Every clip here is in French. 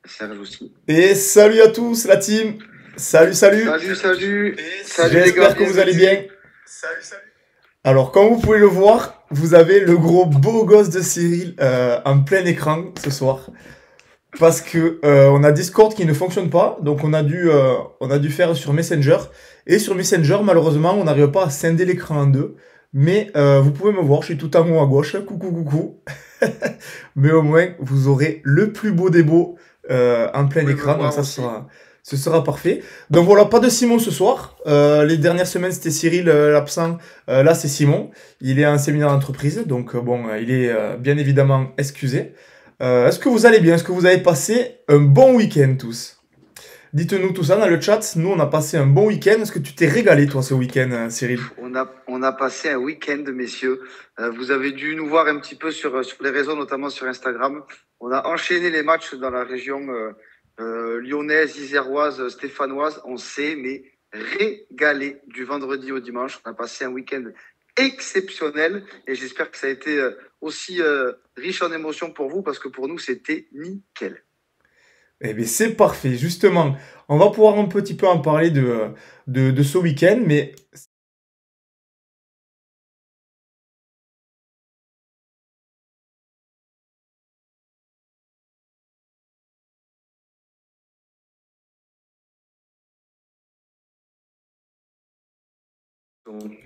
Serge aussi. Et salut à tous la team. Salut, salut. Salut les gars, J'espère que vous allez bienvenue. bien. Alors, comme vous pouvez le voir, vous avez le gros beau gosse de Cyril en plein écran ce soir. Parce que on a Discord qui ne fonctionne pas, donc on a dû faire sur Messenger. Et sur Messenger, malheureusement, on n'arrive pas à scinder l'écran en deux. Mais vous pouvez me voir, je suis tout en haut à gauche. Coucou, coucou. Mais au moins, vous aurez le plus beau des beaux en Vous plein pouvez me écran, donc voir ça aussi. ce sera parfait. Donc voilà, pas de Simon ce soir. Les dernières semaines, c'était Cyril l'absent. Là, c'est Simon. Il est en séminaire d'entreprise, donc bon, il est bien évidemment excusé. Est-ce que vous allez bien? Est-ce que vous avez passé un bon week-end tous? Dites-nous tout ça dans le chat. Nous, on a passé un bon week-end. Est-ce que tu t'es régalé, toi, ce week-end, Cyril? On a passé un week-end, messieurs. Vous avez dû nous voir un petit peu sur les réseaux, notamment sur Instagram. On a enchaîné les matchs dans la région lyonnaise, iséroise, stéphanoise. On s'est mais régalé du vendredi au dimanche. On a passé un week-end exceptionnel et j'espère que ça a été aussi riche en émotions pour vous parce que pour nous, c'était nickel. Eh bien, c'est parfait. Justement, on va pouvoir un petit peu en parler de ce week-end, mais Donc,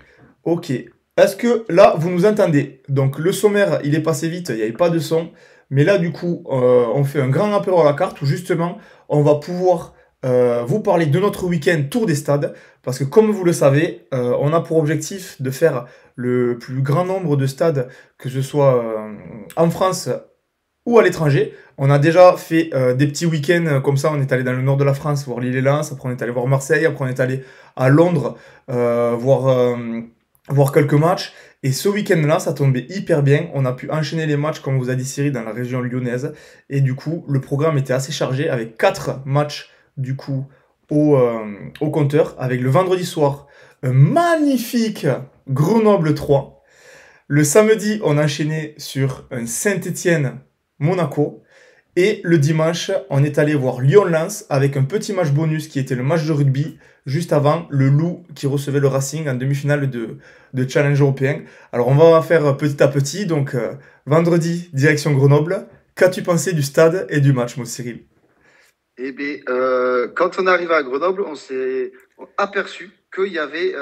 ok. Est-ce que là, vous nous entendez? Donc, le sommaire, il est passé vite, il n'y avait pas de son. Mais là, du coup, on fait un grand apéro à la carte où justement, on va pouvoir vous parler de notre week-end tour des stades. Parce que comme vous le savez, on a pour objectif de faire le plus grand nombre de stades, que ce soit en France ou à l'étranger. On a déjà fait des petits week-ends comme ça. On est allé dans le nord de la France voir l'île et Lens. Après, on est allé voir Marseille. Après, on est allé à Londres voir quelques matchs. Et ce week-end-là, ça tombait hyper bien. On a pu enchaîner les matchs, comme vous a dit Cyril, dans la région lyonnaise. Et du coup, le programme était assez chargé avec 4 matchs du coup au compteur. Avec le vendredi soir, un magnifique Grenoble 3. Le samedi, on enchaînait sur un Saint-Étienne-Monaco. Et le dimanche, on est allé voir Lyon-Lens avec un petit match bonus qui était le match de rugby, juste avant le Loup qui recevait le Racing en demi-finale de Challenge européen. Alors on va faire petit à petit. Donc vendredi, direction Grenoble. Qu'as-tu pensé du stade et du match, mon Cyril? Eh bien, quand on est arrivé à Grenoble, on s'est aperçu qu'il y avait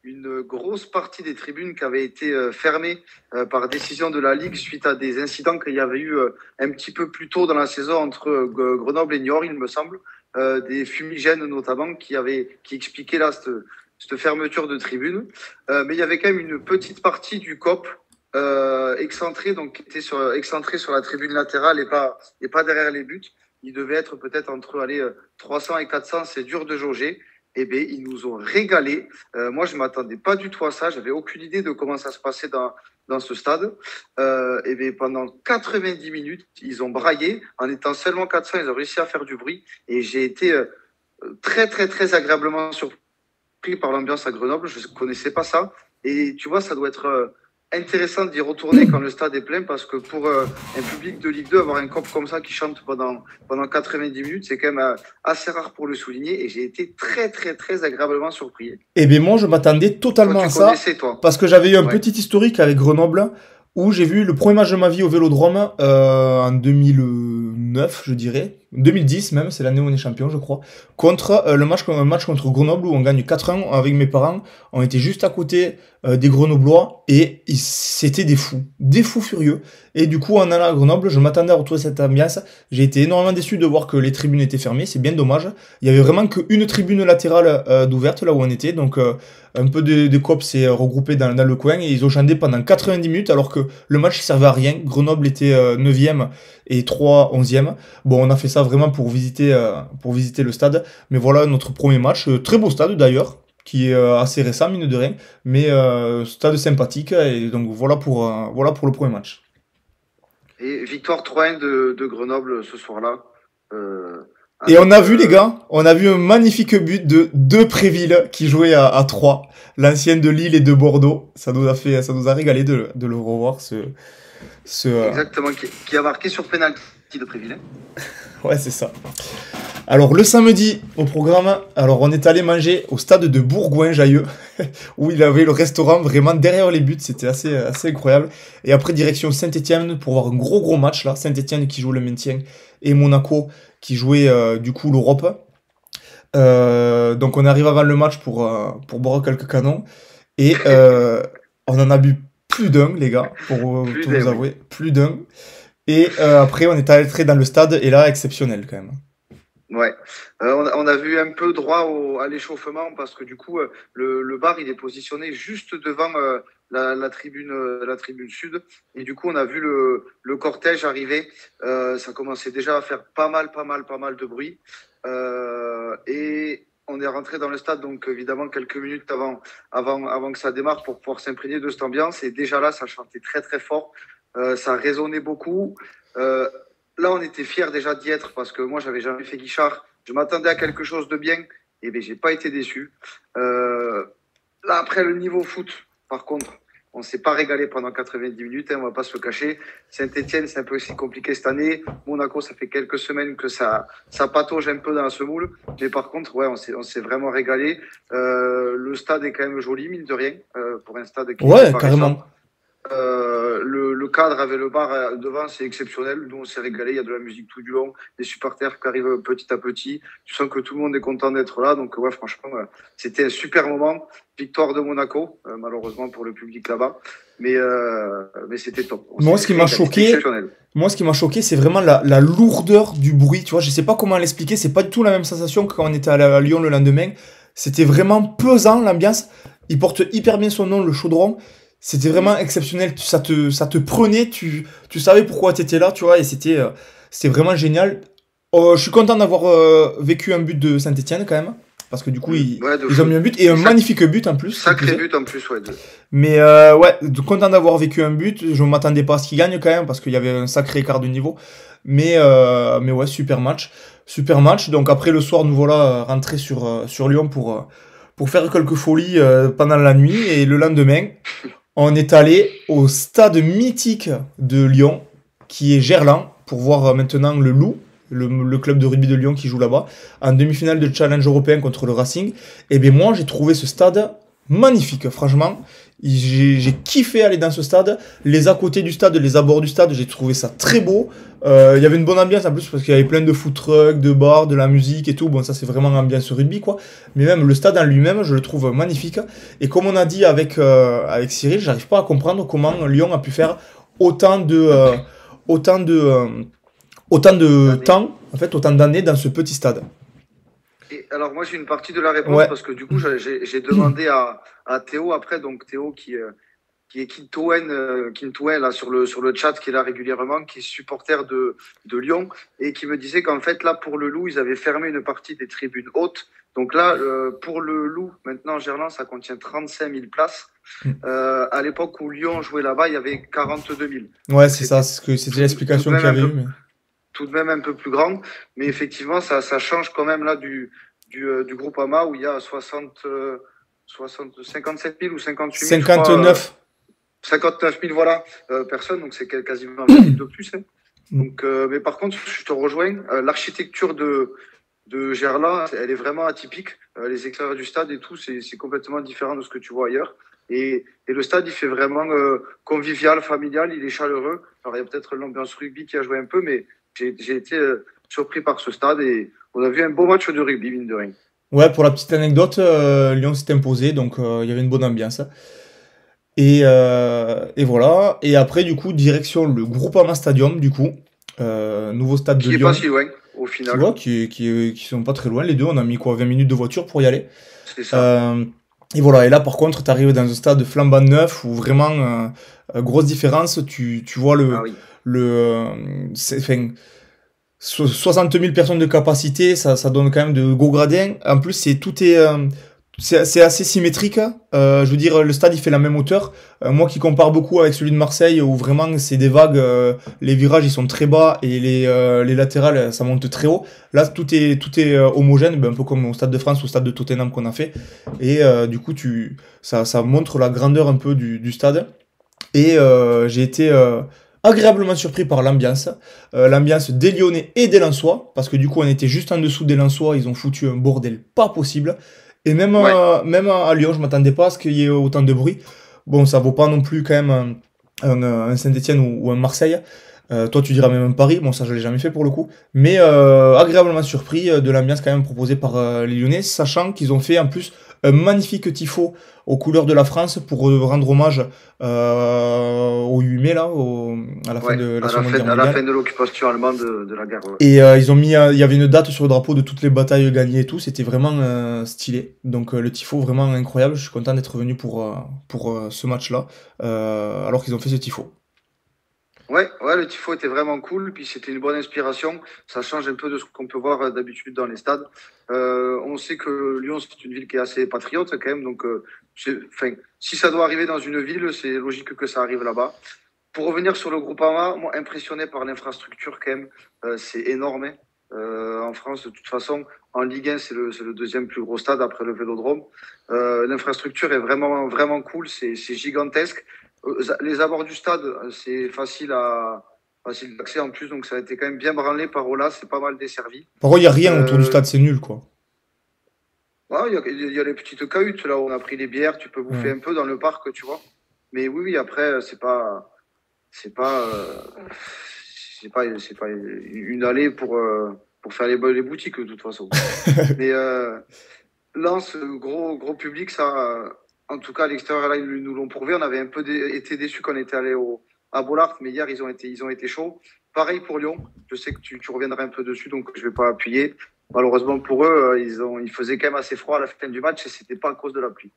une grosse partie des tribunes qui avaient été fermées par décision de la Ligue suite à des incidents qu'il y avait eu un petit peu plus tôt dans la saison entre Grenoble et Niort, il me semble, des fumigènes notamment qui expliquaient là cette fermeture de tribunes. Mais il y avait quand même une petite partie du COP excentrée, donc qui était excentrée sur la tribune latérale et pas derrière les buts. Il devait être peut-être entre 300 et 400, c'est dur de jauger. Eh bien, ils nous ont régalé. Moi, je ne m'attendais pas du tout à ça. J'avais aucune idée de comment ça se passait dans ce stade. Eh bien, pendant 90 minutes, ils ont braillé. En étant seulement 400, ils ont réussi à faire du bruit. Et j'ai été très, très, très agréablement surpris par l'ambiance à Grenoble. Je ne connaissais pas ça. Et tu vois, ça doit être intéressant d'y retourner quand le stade est plein parce que pour un public de Ligue 2, avoir un cop comme ça qui chante pendant 90 minutes, c'est quand même assez rare pour le souligner et j'ai été très très très agréablement surpris. Eh bien moi, je m'attendais Toi, totalement à tu ça connaissais, toi? parce que j'avais eu un Ouais. petit historique avec Grenoble où j'ai vu le premier match de ma vie au Vélodrome en 2009, je dirais. 2010 même, c'est l'année où on est champion, je crois. Contre un match contre Grenoble où on gagne 4-1 avec mes parents. On était juste à côté des Grenoblois et c'était des fous furieux. Et du coup, en allant à Grenoble, je m'attendais à retrouver cette ambiance. J'ai été énormément déçu de voir que les tribunes étaient fermées, c'est bien dommage. Il y avait vraiment qu'une tribune latérale d'ouverte là où on était, donc un peu de cops s'est regroupé dans le coin et ils ont chanté pendant 90 minutes alors que le match ne servait à rien. Grenoble était 9e et 3 11e. Bon, on a fait ça vraiment pour visiter le stade. Mais voilà notre premier match. Très beau stade d'ailleurs, qui est assez récent, mine de rien. Mais stade sympathique. Et donc voilà pour le premier match. Et victoire 3-1 de Grenoble ce soir-là. Euh, Et on avec a vu les gars, on a vu un magnifique but de Depréville qui jouait à 3, l'ancienne de Lille et de Bordeaux. Ça nous a régalé de le revoir ce exactement qui a marqué sur penalty. de Préville. Ouais, c'est ça. Alors, le samedi, au programme, alors on est allé manger au stade de Bourgoin-Jallieu, où il avait le restaurant vraiment derrière les buts, c'était assez incroyable. Et après, direction Saint-Etienne pour voir un gros match là. Saint-Etienne qui joue le maintien et Monaco qui jouait du coup l'Europe. Donc on arrive avant le match pour boire quelques canons. Et on en a bu plus d'un, les gars, pour tout vous avouer. Plus d'un. Et après, on est allé dans le stade, et là, exceptionnel quand même. Ouais, on a vu un peu droit à l'échauffement parce que du coup, le bar, il est positionné juste devant la tribune sud. Et du coup, on a vu le cortège arriver. Ça commençait déjà à faire pas mal de bruit. Et on est rentré dans le stade, donc évidemment quelques minutes avant que ça démarre pour pouvoir s'imprégner de cette ambiance. Et déjà là, ça chantait très fort. Ça résonnait beaucoup. Là, on était fiers déjà d'y être parce que moi, j'avais jamais fait Guichard. Je m'attendais à quelque chose de bien et bien, j'ai pas été déçu. Là, après le niveau foot, par contre, on s'est pas régalé pendant 90 minutes, hein, on va pas se le cacher. Saint-Etienne, c'est un peu aussi compliqué cette année. Monaco, ça fait quelques semaines que ça patauge un peu dans la semoule. Mais par contre, ouais, on s'est vraiment régalé. Le stade est quand même joli, mine de rien, pour un stade qui ouais, carrément. Le cadre avec le bar devant, c'est exceptionnel. Nous, on s'est régalé. Il y a de la musique tout du long, des supporters qui arrivent petit à petit. Tu sens que tout le monde est content d'être là. Donc, ouais, franchement, c'était un super moment. Victoire de Monaco, malheureusement pour le public là-bas. Mais c'était top. Moi, ce qui m'a choqué, c'est vraiment la lourdeur du bruit. Tu vois, je sais pas comment l'expliquer. C'est pas du tout la même sensation que quand on était à Lyon le lendemain. C'était vraiment pesant, l'ambiance. Il porte hyper bien son nom, le Chaudron. C'était vraiment exceptionnel, ça te prenait, tu savais pourquoi tu étais là, tu vois, et c'était vraiment génial. Je suis content d'avoir vécu un but de Saint-Etienne quand même, parce que du coup, ils ont mis un but, et un magnifique but en plus. Sacré but en plus, ouais. Mais ouais, content d'avoir vécu un but, je ne m'attendais pas à ce qu'il gagne quand même, parce qu'il y avait un sacré écart de niveau. Mais ouais, super match. Donc après le soir, nous voilà rentrés sur Lyon pour faire quelques folies pendant la nuit, et le lendemain... On est allé au stade mythique de Lyon, qui est Gerland, pour voir maintenant le Loup, le club de rugby de Lyon qui joue là-bas, en demi-finale de challenge européen contre le Racing. Et bien moi, j'ai trouvé ce stade magnifique, franchement. J'ai kiffé aller dans ce stade. Les à côté du stade, les abords du stade, j'ai trouvé ça très beau. Il y avait une bonne ambiance en plus parce qu'il y avait plein de food trucks, de bars, de la musique et tout. Bon, ça c'est vraiment ambiance rugby quoi. Mais même le stade en lui-même, je le trouve magnifique. Et comme on a dit avec Cyril, j'arrive pas à comprendre comment Lyon a pu faire autant de temps, en fait, autant d'années dans ce petit stade. Et alors moi j'ai une partie de la réponse parce que du coup j'ai demandé à Théo après, donc Théo qui est Kintoen là sur le chat, qui est là régulièrement, qui est supporter de Lyon, et qui me disait qu'en fait là pour le Loup ils avaient fermé une partie des tribunes hautes. Donc là pour le Loup maintenant Gerland ça contient 35 000 places. À l'époque où Lyon jouait là-bas il y avait 42 000. Ouais, c'est ça, c'était l'explication qu'il y avait eu. Mais... tout de même un peu plus grande, mais effectivement ça change quand même là du Groupama où il y a 57 000 ou 58 000 59 59 000 voilà personnes, donc c'est quasiment 20 000 de plus hein. Donc mais par contre je te rejoins, l'architecture de Gerland elle est vraiment atypique, les extérieurs du stade et tout c'est complètement différent de ce que tu vois ailleurs, et le stade il fait vraiment convivial, familial, il est chaleureux. Alors il y a peut-être l'ambiance rugby qui a joué un peu, mais j'ai été surpris par ce stade et on a vu un beau match de rugby, mine de rien. Ouais, pour la petite anecdote, Lyon s'est imposé, donc il y avait une bonne ambiance. Et voilà. Et après, du coup, direction le Groupama Stadium, du coup. Nouveau stade de Lyon. Qui est pas si loin, au final. Tu vois, qui sont pas très loin, les deux. On a mis quoi, 20 minutes de voiture pour y aller. C'est ça. Et voilà. Et là, par contre, tu arrives dans un stade flambant neuf où vraiment, grosse différence. Tu vois enfin, 60 000 personnes de capacité, ça donne quand même de gros gradins. En plus, c'est assez symétrique. Je veux dire, le stade il fait la même hauteur. Moi qui compare beaucoup avec celui de Marseille où vraiment c'est des vagues, les virages ils sont très bas et les latérales ça monte très haut. Là tout est homogène, un peu comme au Stade de France ou au Stade de Tottenham qu'on a fait. Et du coup ça montre la grandeur un peu du stade. Et j'ai été agréablement surpris par l'ambiance des Lyonnais et des Lensois, parce que du coup on était juste en dessous des Lensois, ils ont foutu un bordel pas possible. Et même, Ouais, même à Lyon, je m'attendais pas à ce qu'il y ait autant de bruit. Bon, ça vaut pas non plus quand même un Saint-Etienne ou un Marseille. Toi, tu diras même un Paris. Bon, ça, je l'ai jamais fait pour le coup. Mais agréablement surpris de l'ambiance quand même proposée par les Lyonnais, sachant qu'ils ont fait en plus un magnifique tifo aux couleurs de la France pour rendre hommage au 8 mai, là, à la fin ouais, de la Seconde Guerre à la mondiale. fin de l'occupation allemande de la guerre. Ouais. Et ils ont mis, il y avait une date sur le drapeau de toutes les batailles gagnées et tout, c'était vraiment stylé. Donc le tifo vraiment incroyable, je suis content d'être venu pour ce match-là, alors qu'ils ont fait ce tifo. Ouais, ouais, le tifo était vraiment cool, puis c'était une bonne inspiration. Ça change un peu de ce qu'on peut voir d'habitude dans les stades. On sait que Lyon, c'est une ville qui est assez patriote quand même, donc enfin, si ça doit arriver dans une ville, c'est logique que ça arrive là-bas. Pour revenir sur le Groupama, moi, impressionné par l'infrastructure quand même, c'est énorme. Hein. En France, de toute façon, en Ligue 1, c'est le deuxième plus gros stade après le Vélodrome. L'infrastructure est vraiment, vraiment cool, c'est gigantesque. Les abords du stade, c'est facile d'accès en plus, donc ça a été quand même bien branlé par Ola, c'est pas mal desservi. Par contre, il n'y a rien autour du Euh, stade, c'est nul quoi. il y a les petites cahutes là où on a pris les bières, tu peux bouffer Ouais. un peu dans le parc, tu vois. Mais oui, oui, après, c'est pas, c'est pas une allée pour faire les boutiques de toute façon. Mais Lens, gros public, ça, en tout cas à l'extérieur là, ils nous l'ont prouvé. On avait un peu été déçus quand on était allé à Bollard, mais hier ils ont été chauds. Pareil pour Lyon. Je sais que tu reviendras un peu dessus, donc je vais pas appuyer. Malheureusement pour eux, il faisait quand même assez froid à la fin du match et c'était pas à cause de la pluie.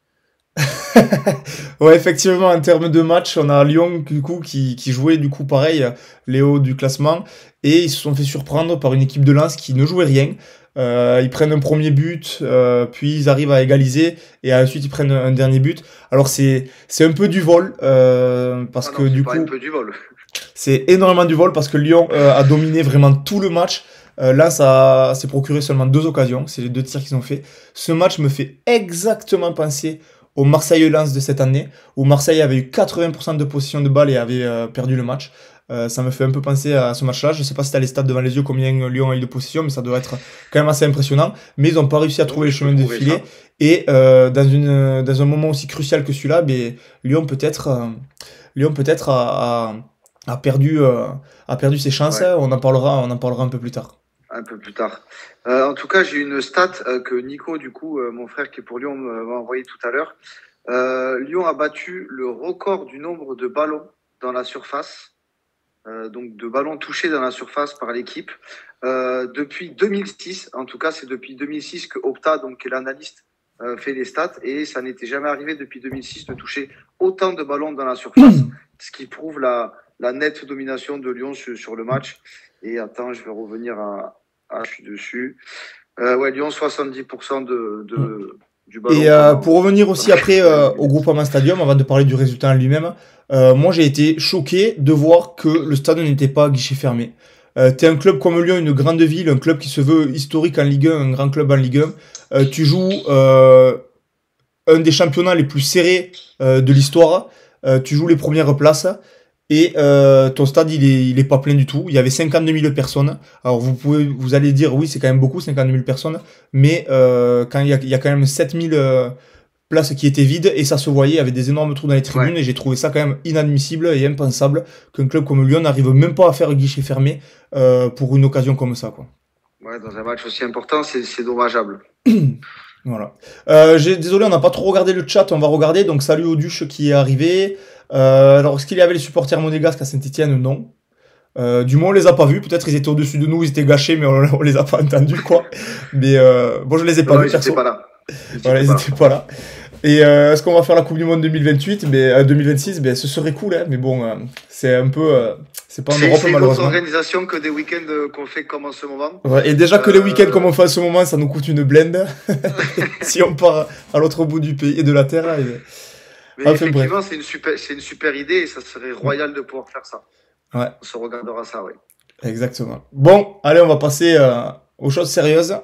Ouais, effectivement, en termes de match, on a Lyon du coup qui jouait du coup pareil, les hauts du classement, et ils se sont fait surprendre par une équipe de Lens qui ne jouait rien. Ils prennent un premier but, puis ils arrivent à égaliser, et ensuite ils prennent un dernier but. Alors c'est un peu du vol, parce Ah que non, c'est du pas un coup peu du vol. c'est énormément du vol, parce que Lyon a dominé vraiment tout le match. Lens s'est procuré seulement 2 occasions, c'est les 2 tirs qu'ils ont fait. Ce match me fait exactement penser au Marseille-Lens de cette année, où Marseille avait eu 80% de possession de balle et avait perdu le match. Ça me fait un peu penser à ce match-là. Je sais pas si tu as les stats devant les yeux, combien Lyon a eu de possession, mais ça doit être quand même assez impressionnant. Mais ils n'ont pas réussi à Oui, trouver oui, le je peux chemin de trouver filet. ça. Et dans un moment aussi crucial que celui-là, ben, Lyon peut-être Lyon peut-être a perdu, a perdu ses chances. Ouais. On en parlera un peu plus tard. Un peu plus tard. En tout cas, j'ai une stat que Nico, du coup, mon frère qui est pour Lyon, m'a envoyé tout à l'heure. Lyon a battu le record du nombre de ballons dans la surface, donc de ballons touchés dans la surface par l'équipe. Depuis 2006, en tout cas, c'est depuis 2006 que Opta, donc, qui est l'analyste, fait les stats, et ça n'était jamais arrivé depuis 2006 de toucher autant de ballons dans la surface, ce qui prouve la nette domination de Lyon sur le match. Et attends, je vais revenir je suis dessus. Ouais, Lyon, 70% du ballon Et pour revenir dans aussi après la ligne au lyonnaise. Groupama Stadium, avant de parler du résultat en lui-même, moi j'ai été choqué de voir que le stade n'était pas à guichet fermé. T'es un club comme Lyon, une grande ville, un club qui se veut historique en Ligue 1, un grand club en Ligue 1. Tu joues un des championnats les plus serrés de l'histoire. Tu joues les premières places. Et ton stade, il est pas plein du tout. Il y avait 52 000 personnes. Alors vous allez dire, oui, c'est quand même beaucoup, 52 000 personnes. Mais quand il y a quand même 7 000 places qui étaient vides et ça se voyait, il y avait des énormes trous dans les Ouais, tribunes et j'ai trouvé ça quand même inadmissible et impensable qu'un club comme Lyon n'arrive même pas à faire guichet fermé pour une occasion comme ça, quoi. ouais, dans un match aussi important, c'est dommageable. Voilà. Désolé, on n'a pas trop regardé le chat, on va regarder. Donc salut au Duche qui est arrivé. Alors, est-ce qu'il y avait les supporters monégasques à Saint-Etienne? Non. Du moins, on les a pas vus. Peut-être ils étaient au-dessus de nous, ils étaient gâchés, mais on les a pas entendus, quoi. Mais bon, je les ai Non, pas non, vus, ils n'étaient pas perso. là. Ils Voilà, n'étaient ils pas là. étaient pas là. Et est-ce qu'on va faire la Coupe du Monde 2028? Mais 2026, ben, ce serait cool, hein. Mais bon, c'est un peu, c'est pas en Europe, C'est une autre malheureusement. organisation que des week-ends qu'on fait comme en ce moment. Ouais, et déjà que les week-ends, comme Euh, on fait en ce moment, ça nous coûte une blende. Si on part à l'autre bout du pays et de la terre. mais Enfin bref. effectivement, c'est une super idée et ça serait royal de pouvoir faire ça. Ouais, On se regardera ça, oui. exactement. Bon, allez, on va passer aux choses sérieuses.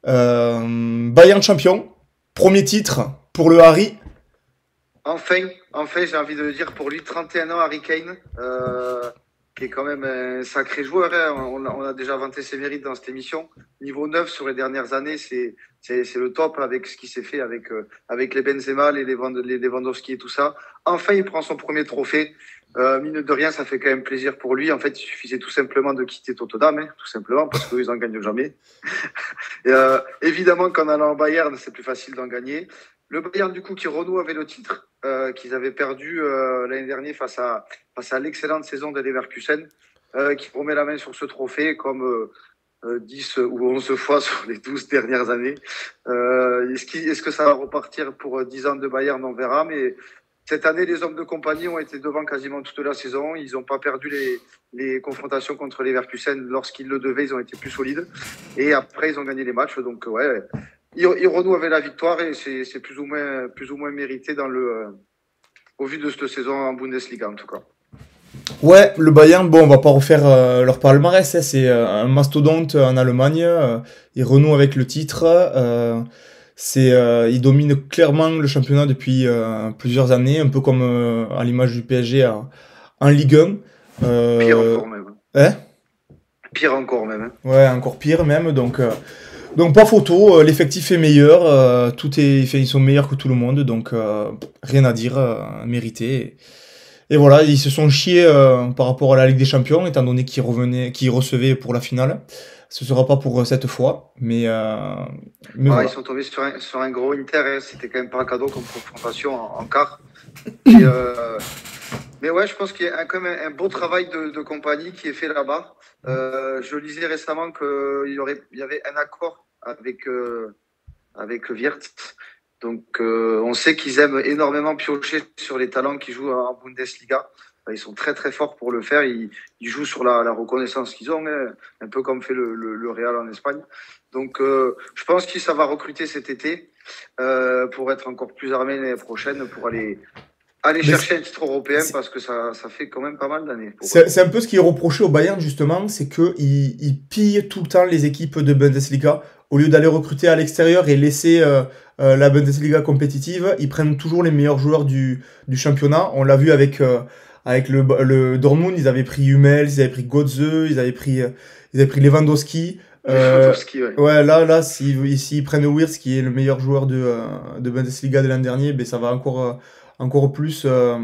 Bayern champion, premier titre pour le Harry. Enfin, j'ai envie de le dire pour lui, 31 ans, Harry Kane. qui est quand même un sacré joueur. Hein. On a déjà vanté ses mérites dans cette émission. Niveau 9 sur les dernières années, c'est le top avec ce qui s'est fait avec les Benzema, les Lewandowski et tout ça. Enfin, il prend son premier trophée. Mine de rien, ça fait quand même plaisir pour lui. En fait, il suffisait tout simplement de quitter Tottenham, hein, tout simplement, parce qu'ils n'en gagnent jamais. Et, évidemment, qu'en allant au Bayern, c'est plus facile d'en gagner. Le Bayern, du coup, qui renoue avec le titre qu'ils avaient perdu l'année dernière face à l'excellente saison de Leverkusen, qui remet la main sur ce trophée comme 10 ou 11 fois sur les 12 dernières années. Est-ce que ça va repartir pour 10 ans de Bayern? On verra, mais cette année, les hommes de compagnie ont été devant quasiment toute la saison. Ils n'ont pas perdu les confrontations contre les Leverkusen lorsqu'ils le devaient. Ils ont été plus solides. Et après, ils ont gagné les matchs. Donc, ouais, ils renouent avec la victoire et c'est plus ou moins mérité au vu de cette saison en Bundesliga, en tout cas. Ouais, le Bayern, bon, on va pas refaire leur palmarès, hein, c'est un mastodonte en Allemagne, ils renouent avec le titre, ils dominent clairement le championnat depuis plusieurs années, un peu comme à l'image du PSG en Ligue 1. Pire encore même. Hein? Pire encore même. Hein. Ouais, encore pire même, donc pas photo, l'effectif est meilleur, ils sont meilleurs que tout le monde, donc rien à dire, mérité. Et voilà, ils se sont chiés par rapport à la Ligue des Champions, étant donné qu'ils recevaient pour la finale. Ce sera pas pour cette fois, mais voilà. Ils sont tombés sur un gros Inter, hein. C'était quand même pas un cadeau comme confrontation en quart. Mais ouais, je pense qu'il y a quand même un beau travail de compagnie qui est fait là-bas. Je lisais récemment qu'il y avait un accord avec Wirtz. Donc, on sait qu'ils aiment énormément piocher sur les talents qui jouent en Bundesliga. Ils sont très, très forts pour le faire. Ils jouent sur la reconnaissance qu'ils ont, hein, un peu comme fait le Real en Espagne. Donc, je pense que ça va recruter cet été pour être encore plus armé l'année prochaine, pour aller chercher un titre européen, parce que ça fait quand même pas mal d'années. C'est un peu ce qui est reproché au Bayern, justement, c'est qu'ils pillent tout le temps les équipes de Bundesliga. Au lieu d'aller recruter à l'extérieur et laisser la Bundesliga compétitive, ils prennent toujours les meilleurs joueurs du championnat. On l'a vu avec le Dortmund, ils avaient pris Hummels, ils avaient pris Götze, ils avaient pris Lewandowski. Ouais, là, s'ils prennent Wirtz, qui est le meilleur joueur de Bundesliga de l'an dernier, ben ça va encore plus, ça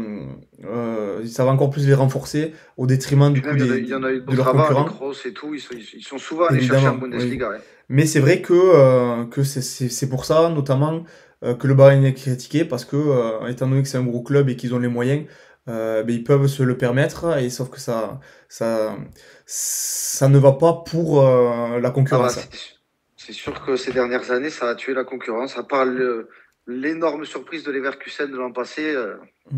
va encore plus les renforcer au détriment du coup de leurs concurrents. Kroos et tout, ils sont souvent allés chercher en Bundesliga. Oui. Ouais. Mais c'est vrai que c'est pour ça, notamment, que le Bayern est critiqué, parce que, étant donné que c'est un gros club et qu'ils ont les moyens, ils peuvent se le permettre, et sauf que ça ne va pas pour la concurrence. C'est sûr que ces dernières années, ça a tué la concurrence. À part l'énorme surprise de Leverkusen de l'an passé,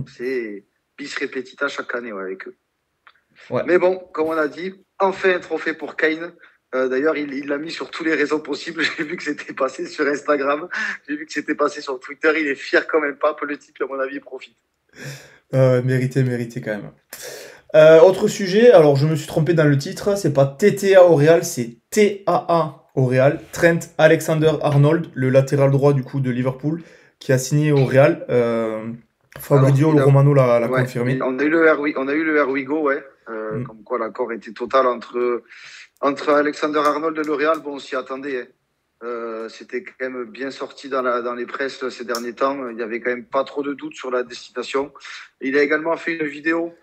c'est bis repetita chaque année avec eux. Ouais. Mais bon, comme on a dit, enfin un trophée pour Kane. D'ailleurs, il l'a mis sur tous les réseaux possibles. J'ai vu que c'était passé sur Instagram. J'ai vu que c'était passé sur Twitter. Il est fier quand même pas. Le type, à mon avis, il profite. Mérité quand même. Autre sujet, alors je me suis trompé dans le titre. C'est pas TTA au Real, c'est TAA au Real. Trent Alexander-Arnold, le latéral droit du coup de Liverpool, qui a signé au Real. Fabrizio Romano l'a confirmé. On a eu le Here We Go, ouais. Comme quoi l'accord était total entre Alexander-Arnold et le Real. Bon, on s'y attendait. Hein. C'était quand même bien sorti dans les presses ces derniers temps. Il n'y avait quand même pas trop de doutes sur la destination. Il a également fait une vidéo,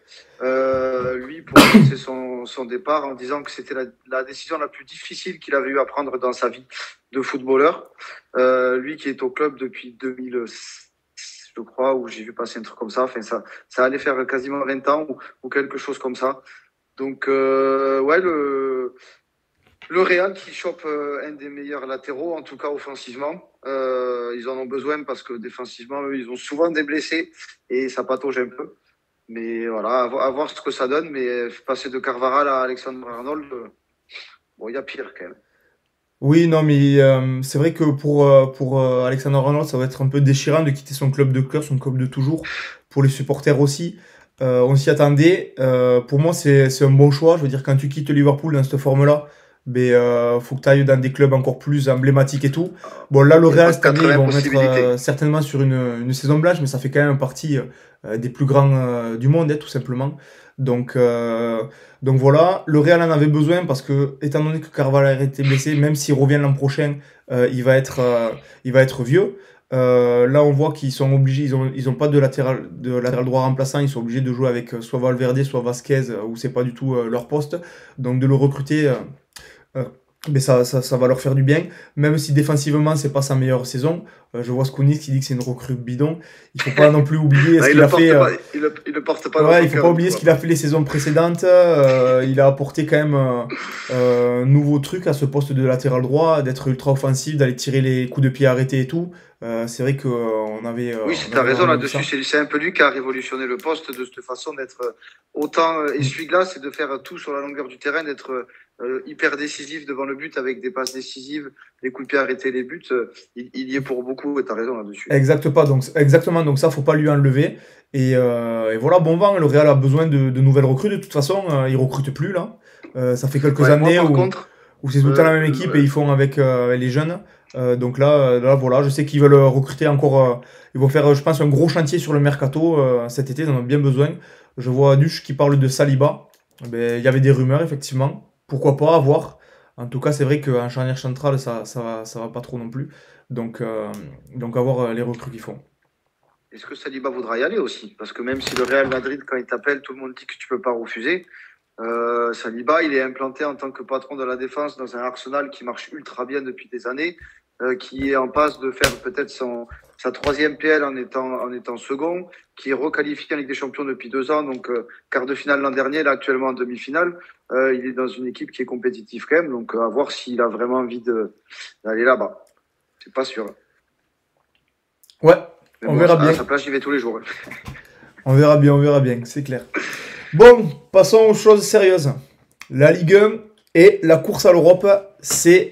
lui, pour annoncer son départ, en disant que c'était la décision la plus difficile qu'il avait eu à prendre dans sa vie de footballeur. Lui qui est au club depuis 2006, je crois, où j'ai vu passer un truc comme ça. Enfin, ça allait faire quasiment 20 ans ou quelque chose comme ça. Donc, ouais, le Real qui chope un des meilleurs latéraux, en tout cas offensivement. Ils en ont besoin parce que défensivement, eux, ils ont souvent des blessés et ça patauge un peu. Mais voilà, à voir ce que ça donne. Mais passer de Carvajal à Alexander-Arnold, bon, il y a pire quand même. Oui, non, mais c'est vrai que pour Alexander-Arnold, ça va être un peu déchirant de quitter son club de cœur, son club de toujours, pour les supporters aussi. On s'y attendait. Pour moi, c'est un bon choix. Je veux dire, quand tu quittes Liverpool dans cette forme-là, mais faut que tu ailles dans des clubs encore plus emblématiques et tout. Euh, Bon, là, le Il n'y a Real, pas de cette année, ils 80 vont être possibilités. certainement sur une saison blanche, mais ça fait quand même partie des plus grands du monde, hein, tout simplement. Donc, euh, donc voilà, le Real en avait besoin parce que, étant donné que Carvalho a été blessé, même s'il revient l'an prochain, il va être vieux. Là, on voit qu'ils sont obligés, ils ont pas de latéral droit remplaçant, ils sont obligés de jouer avec soit Valverde, soit Vasquez, où c'est pas du tout leur poste. Donc de le recruter, euh, mais ça va leur faire du bien. Même si défensivement, c'est pas sa meilleure saison. Je vois Skounis qui dit que c'est une recrue bidon. Il faut pas non plus oublier ce Il qu'il le a fait. porte pas, il le porte pas dans Ouais, il son faut pas cœur, le oublier ce joueur. qu'il a fait les saisons précédentes. Il a apporté quand même un nouveau truc à ce poste de latéral droit, d'être ultra offensif, d'aller tirer les coups de pied arrêtés et tout. C'est vrai Oui, on tu as avait raison rarement vu là-dessus. ça. C'est un peu lui qui a révolutionné le poste de cette façon d'être autant Mm. essuie-glace et de faire tout sur la longueur du terrain, d'être hyper décisif devant le but avec des passes décisives, des coups de pied arrêtés, les buts. Il y est pour beaucoup et tu as raison là-dessus. Exactement, donc ça, faut pas lui enlever. Et voilà, bon vent, le Real a besoin de nouvelles recrues. De toute façon, il recrute plus là. Ça fait quelques Ouais, moi années par contre, où c'est tout le temps la même équipe et ils font avec les jeunes. Donc là, voilà, je sais qu'ils veulent recruter encore. Ils vont faire, je pense, un gros chantier sur le mercato cet été. Ils en ont bien besoin. Je vois Duch qui parle de Saliba. Ben, il y avait des rumeurs, effectivement. Pourquoi pas, à voir. En tout cas, c'est vrai qu'en charnière centrale, ça va pas trop non plus. Donc, euh, donc à voir les recrues qu'ils font. est-ce que Saliba voudra y aller aussi? Parce que même si le Real Madrid, quand il t'appelle, tout le monde dit que tu peux pas refuser. Saliba, il est implanté en tant que patron de la défense dans un Arsenal qui marche ultra bien depuis des années, qui est en passe de faire peut-être sa troisième PL en étant second, qui est requalifié en Ligue des Champions depuis 2 ans, donc quart de finale l'an dernier, là actuellement en demi-finale. Il est dans une équipe qui est compétitive quand même, donc à voir s'il a vraiment envie d'aller là-bas. C'est pas sûr. Ouais, Mais on bon, verra à bien. sa place, j'y vais tous les jours. On verra bien, c'est clair. Bon, passons aux choses sérieuses. La Ligue 1 et la course à l'Europe, c'est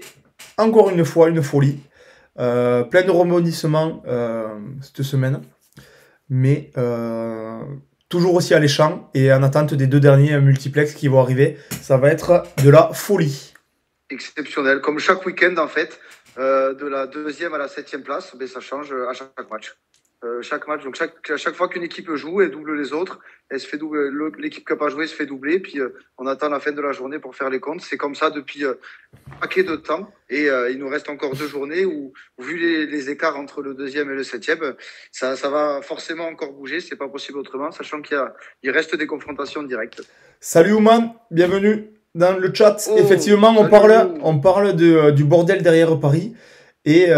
encore une fois une folie. Plein de rebondissements cette semaine, mais toujours aussi alléchant et en attente des deux derniers multiplex qui vont arriver. Ça va être de la folie. Exceptionnel, comme chaque week-end en fait, de la deuxième à la septième place, ben, ça change à chaque match. Chaque match, donc à chaque fois qu'une équipe joue, elle double les autres, elle se fait doubler, l'équipe qui n'a pas joué se fait doubler, puis on attend la fin de la journée pour faire les comptes. C'est comme ça depuis un paquet de temps, et il nous reste encore 2 journées où, vu les écarts entre le deuxième et le septième, ça va forcément encore bouger, c'est pas possible autrement, sachant il reste des confrontations directes. Salut Ouman, bienvenue dans le chat. Oh, Effectivement, salut Lou! on parle du bordel derrière Paris. Et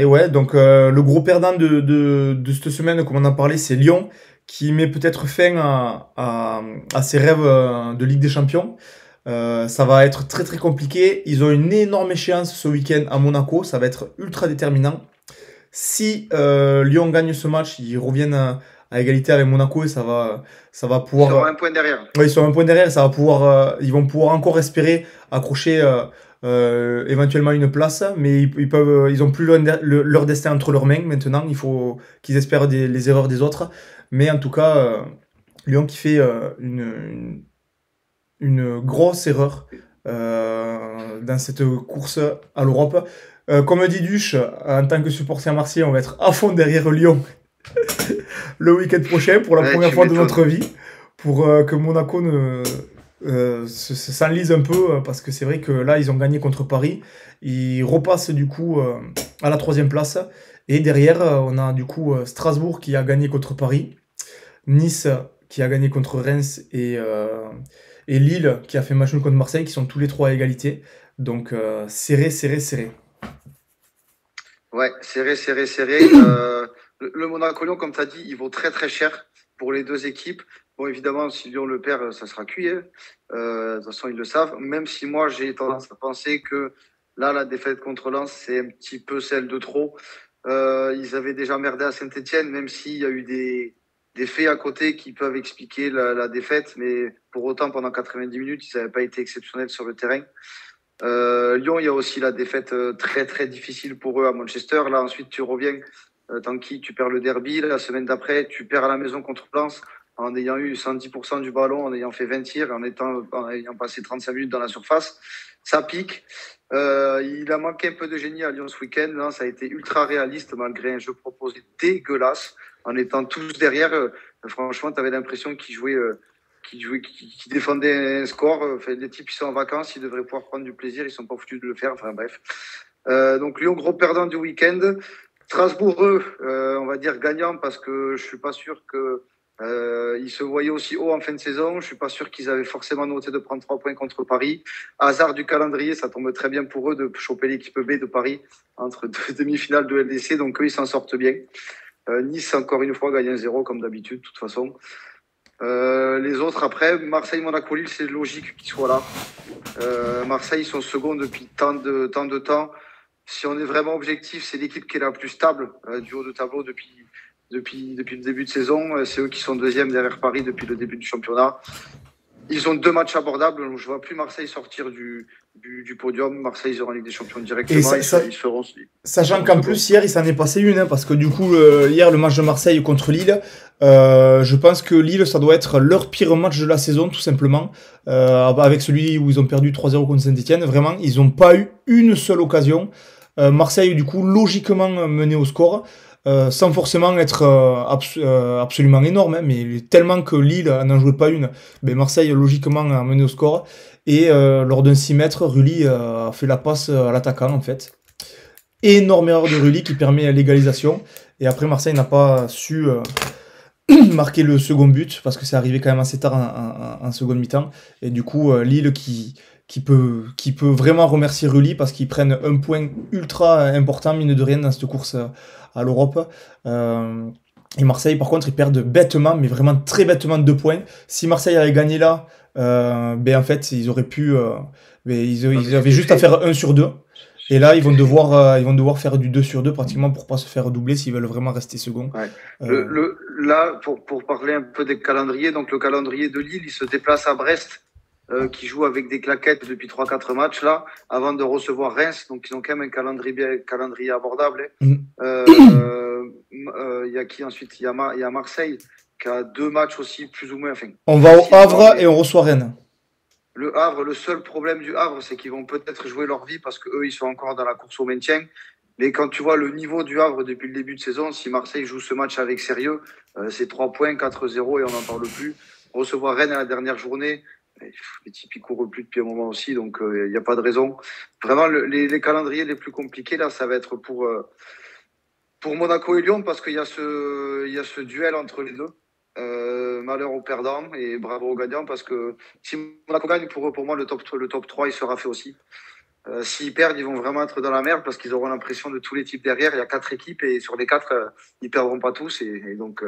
ouais, donc le gros perdant de cette semaine, comme on en parlait, c'est Lyon, qui met peut-être fin à ses rêves de Ligue des Champions. Ça va être très très compliqué. Ils ont une énorme échéance ce week-end à Monaco. Ça va être ultra déterminant. Si Lyon gagne ce match, ils reviennent à égalité avec Monaco et ça va Ils seront pouvoir. un point derrière. Ouais, ils sont un point derrière, ils vont pouvoir encore espérer accrocher éventuellement une place, mais ils ont plus leur destin entre leurs mains maintenant. Il faut qu'ils espèrent les erreurs des autres. Mais en tout cas, Lyon qui fait une grosse erreur dans cette course à l'Europe. Comme dit Duche, en tant que supporter marseillais, on va être à fond derrière Lyon le week-end prochain pour la Ouais, première tu fois de m'étonnes. notre vie, pour que Monaco s'enlise un peu, parce que c'est vrai que là, ils ont gagné contre Paris. Ils repassent du coup à la troisième place. Et derrière, on a du coup Strasbourg qui a gagné contre Paris, Nice qui a gagné contre Reims et Lille qui a fait match nul contre Marseille, qui sont tous les trois à égalité. Donc serré, serré, serré. Ouais, serré, serré, serré. Le Monaco-Lyon, comme tu as dit, il vaut très très cher pour les deux équipes. Bon, évidemment, si Lyon le perd, ça sera cuit, hein. De toute façon, ils le savent. Même si moi, j'ai tendance à penser que là, la défaite contre Lens, c'est un petit peu celle de trop. Ils avaient déjà merdé à Saint-Etienne, même s'il y a eu des faits à côté qui peuvent expliquer la défaite. Mais pour autant, pendant 90 minutes, ils n'avaient pas été exceptionnels sur le terrain. Lyon, il y a aussi la défaite très très difficile pour eux à Manchester. Là, ensuite, tu reviens, Tanguy, tu perds le derby. La semaine d'après, tu perds à la maison contre Lens en ayant eu 110% du ballon, en ayant fait 20 tirs, en ayant passé 35 minutes dans la surface. ça pique. Il a manqué un peu de génie à Lyon ce week-end. Là, ça a été ultra réaliste malgré un jeu proposé dégueulasse. En étant tous derrière, franchement, tu avais l'impression qu'ils jouaient, qu'ils défendaient un score. Enfin, les types, ils sont en vacances, ils devraient pouvoir prendre du plaisir. Ils sont pas foutus de le faire. Enfin, bref. Donc, Lyon, gros perdant du week-end. Strasbourg, eux, on va dire gagnant parce que je suis pas sûr que ils se voyaient aussi haut en fin de saison. Je suis pas sûr qu'ils avaient forcément noté de prendre 3 points contre Paris. Hasard du calendrier, ça tombe très bien pour eux de choper l'équipe B de Paris entre deux demi-finales de LDC. Donc eux, ils s'en sortent bien. Nice, encore une fois, gagne 1-0 comme d'habitude, de toute façon. Les autres, après, Marseille, Monaco, Lille, c'est logique qu'ils soient là. Marseille, ils sont seconds depuis tant de temps. Si on est vraiment objectif, c'est l'équipe qui est la plus stable du haut de tableau depuis le début de saison. C'est eux qui sont deuxième derrière Paris depuis le début du championnat. Ils ont 2 matchs abordables. Je ne vois plus Marseille sortir du podium. Marseille, ils auront en Ligue des Champions directement. Ils seront, sachant qu'en plus, hier, il s'en est passé une. Parce que du coup, hier, le match de Marseille contre Lille, je pense que Lille, ça doit être leur pire match de la saison, tout simplement. Avec celui où ils ont perdu 3-0 contre Saint-Etienne. Vraiment, ils n'ont pas eu une seule occasion. Marseille, du coup, logiquement mené au score. Sans forcément être absolument énorme, hein, mais tellement que Lille n'en jouait pas une, mais Marseille logiquement a mené au score, et lors d'un 6 mètres, Rulli a fait la passe à l'attaquant en fait. Énorme erreur de Rulli qui permet l'égalisation, et après Marseille n'a pas su marquer le second but, parce que c'est arrivé quand même assez tard en seconde mi-temps, et du coup Lille qui peut vraiment remercier Rulli parce qu'ils prennent un point ultra important, mine de rien, dans cette course à l'Europe. Et Marseille, par contre, ils perdent bêtement, mais vraiment très bêtement 2 points. Si Marseille avait gagné là, en fait, ils auraient pu... ils avaient juste à faire 1 sur 2. Et là, ils vont devoir faire du 2 sur 2 pratiquement pour pas se faire doubler s'ils veulent vraiment rester second. Ouais. Là, pour parler un peu des calendriers, donc le calendrier de Lille, il se déplace à Brest, qui joue avec des claquettes depuis 3-4 matchs là, avant de recevoir Reims. Donc ils ont quand même un calendrier abordable. Il y a qui ensuite? Il y a Marseille qui a 2 matchs aussi plus ou moins. Enfin, on va au Havre et on reçoit Rennes. Le Havre, le seul problème du Havre, c'est qu'ils vont peut-être jouer leur vie parce qu'eux, ils sont encore dans la course au maintien. Mais quand tu vois le niveau du Havre depuis le début de saison, si Marseille joue ce match avec sérieux, c'est 3 points, 4-0 et on n'en parle plus. Recevoir Rennes à la dernière journée, les types ils courent plus depuis un moment aussi, donc il n'y a pas de raison. Vraiment, les calendriers les plus compliqués, là, ça va être pour Monaco et Lyon parce qu'il y a ce duel entre les deux. Malheur aux perdants et bravo aux gagnants parce que si Monaco gagne, pour moi, le top 3, il sera fait aussi. S'ils perdent, ils vont vraiment être dans la merde parce qu'ils auront l'impression de tous les types derrière. Il y a 4 équipes et sur les 4, ils perdront pas tous. Et donc,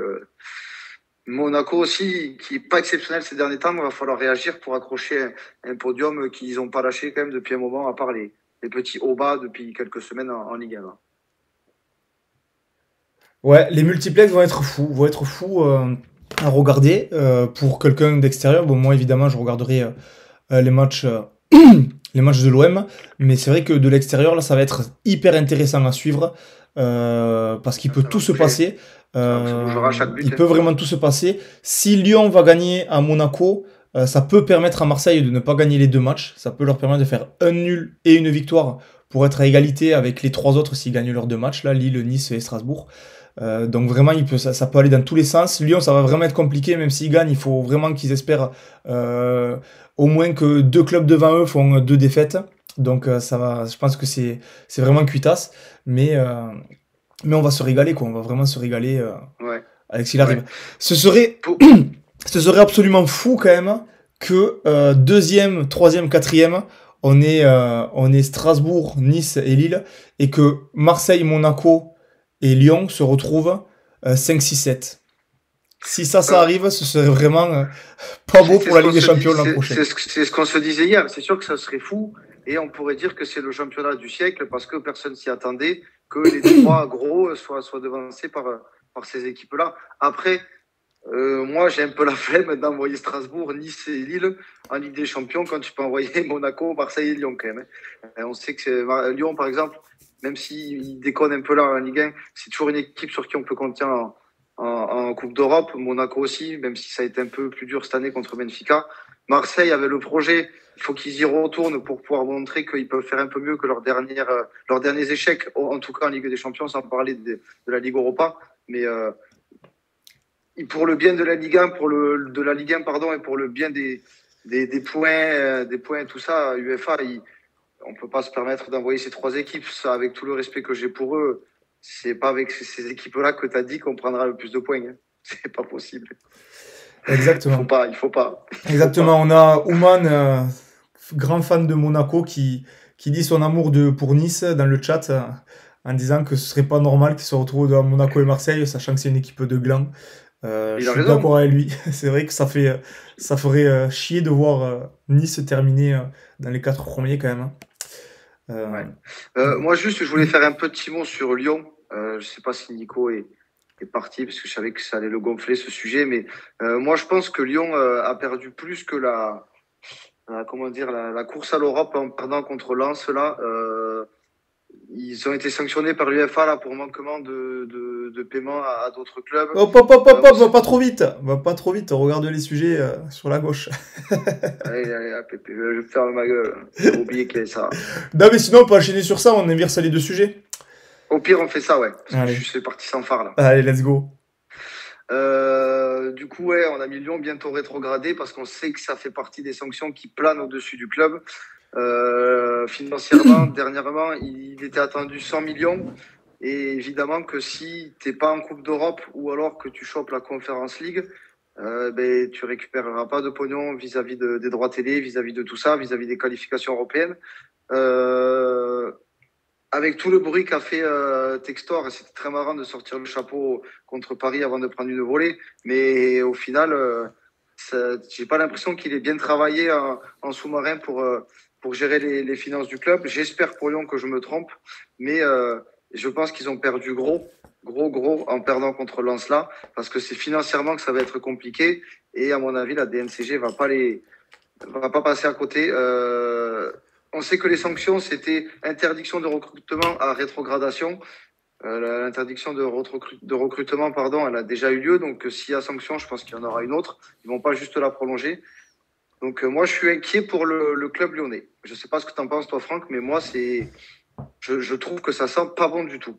Monaco aussi, qui n'est pas exceptionnel ces derniers temps, il va falloir réagir pour accrocher un podium qu'ils n'ont pas lâché quand même depuis un moment, à part les petits hauts bas depuis quelques semaines en Ligue 1. Ouais, les multiplex vont être fous à regarder pour quelqu'un d'extérieur. Bon, moi évidemment, je regarderai les matchs de l'OM, mais c'est vrai que de l'extérieur, là, ça va être hyper intéressant à suivre parce qu'il peut tout se passer. Il peut vraiment tout se passer. Si Lyon va gagner à Monaco, ça peut permettre à Marseille de ne pas gagner les 2 matchs. Ça peut leur permettre de faire un nul et une victoire pour être à égalité avec les 3 autres s'ils gagnent leurs 2 matchs, là, Lille, Nice et Strasbourg. Donc vraiment, ça peut aller dans tous les sens. Lyon, ça va vraiment être compliqué, même s'ils gagnent, il faut vraiment qu'ils espèrent au moins que 2 clubs devant eux font 2 défaites. Donc ça va, je pense que c'est vraiment cuitasse, mais on va se régaler, quoi. On va vraiment se régaler avec ce qu'il arrive. Ouais. Ce serait absolument fou quand même que 2e, 3e, 4e, on est Strasbourg, Nice et Lille, et que Marseille, Monaco et Lyon se retrouvent 5, 6, 7. Si ça arrive, ce serait vraiment pas beau pour la Ligue des Champions l'an prochain. C'est ce qu'on se disait hier. C'est sûr que ça serait fou. Et on pourrait dire que c'est le championnat du siècle parce que personne s'y attendait que les 3 gros soient devancés par ces équipes-là. Après, moi, j'ai un peu la flemme d'envoyer Strasbourg, Nice et Lille en Ligue des Champions quand tu peux envoyer Monaco, Marseille et Lyon quand même. On sait que Lyon, par exemple, même s'il déconne un peu là en Ligue 1, c'est toujours une équipe sur qui on peut compter en Coupe d'Europe. Monaco aussi, même si ça a été un peu plus dur cette année contre Benfica. Marseille avait le projet. Il faut qu'ils y retournent pour pouvoir montrer qu'ils peuvent faire un peu mieux que leurs derniers échecs, en tout cas en Ligue des Champions, sans parler de la Ligue Europa. Mais pour le bien de la Ligue 1, de la Ligue 1, pardon, et pour le bien des points et tout ça, UEFA, on peut pas se permettre d'envoyer ces 3 équipes. Ça, avec tout le respect que j'ai pour eux, c'est pas avec ces équipes-là que tu as dit qu'on prendra le plus de points. Hein. C'est pas possible. Exactement. Il faut pas. Exactement. On a Ouman, grand fan de Monaco, qui dit son amour pour Nice dans le chat, en disant que ce serait pas normal qu'il se retrouve dans Monaco et Marseille, sachant que c'est une équipe de glands. Je Il a suis raison. d'accord avec lui. C'est vrai que ça ferait chier de voir Nice terminer dans les 4 premiers quand même. Hein. Moi, juste, je voulais faire un petit mot sur Lyon. Je sais pas si Nico est parti, parce que je savais que ça allait le gonfler, ce sujet. Mais moi, je pense que Lyon a perdu plus que la course à l'Europe en perdant contre Lens. Là, ils ont été sanctionnés par l'UEFA là, pour manquement de paiement à d'autres clubs. Hop, hop, hop, hop, hop, va pas trop vite. Va pas trop vite. Regarde les sujets sur la gauche. Allez, je vais faire ma gueule. J'ai oublié qu'il y avait ça. Non, mais sinon, on peut enchaîner sur ça. On inverse les 2 sujets. Au pire, on fait ça, ouais. Parce Allez. que je suis parti sans phare, là. Allez, let's go. Du coup, ouais, on a mis Lyon bientôt rétrogradé parce qu'on sait que ça fait partie des sanctions qui planent au-dessus du club. Financièrement, dernièrement, il était attendu 100 millions. Et évidemment que si t'es pas en Coupe d'Europe ou alors que tu chopes la Conference League, ben, tu récupéreras pas de pognon vis-à-vis des droits télé, vis-à-vis de tout ça, vis-à-vis des qualifications européennes. Avec tout le bruit qu'a fait Textor, c'était très marrant de sortir le chapeau contre Paris avant de prendre une volée. Mais au final, j'ai pas l'impression qu'il ait bien travaillé en sous-marin pour gérer les finances du club. J'espère pour Lyon que je me trompe, mais je pense qu'ils ont perdu gros en perdant contre Lens là, parce que c'est financièrement que ça va être compliqué. Et à mon avis, la DNCG va pas passer à côté. On sait que les sanctions, c'était interdiction de recrutement à rétrogradation. L'interdiction de recrutement, pardon, elle a déjà eu lieu. Donc, s'il y a sanction, je pense qu'il y en aura une autre. Ils vont pas juste la prolonger. Donc, moi, je suis inquiet pour le club lyonnais. Je sais pas ce que tu en penses, toi, Franck, mais moi, je trouve que ça sent pas bon du tout.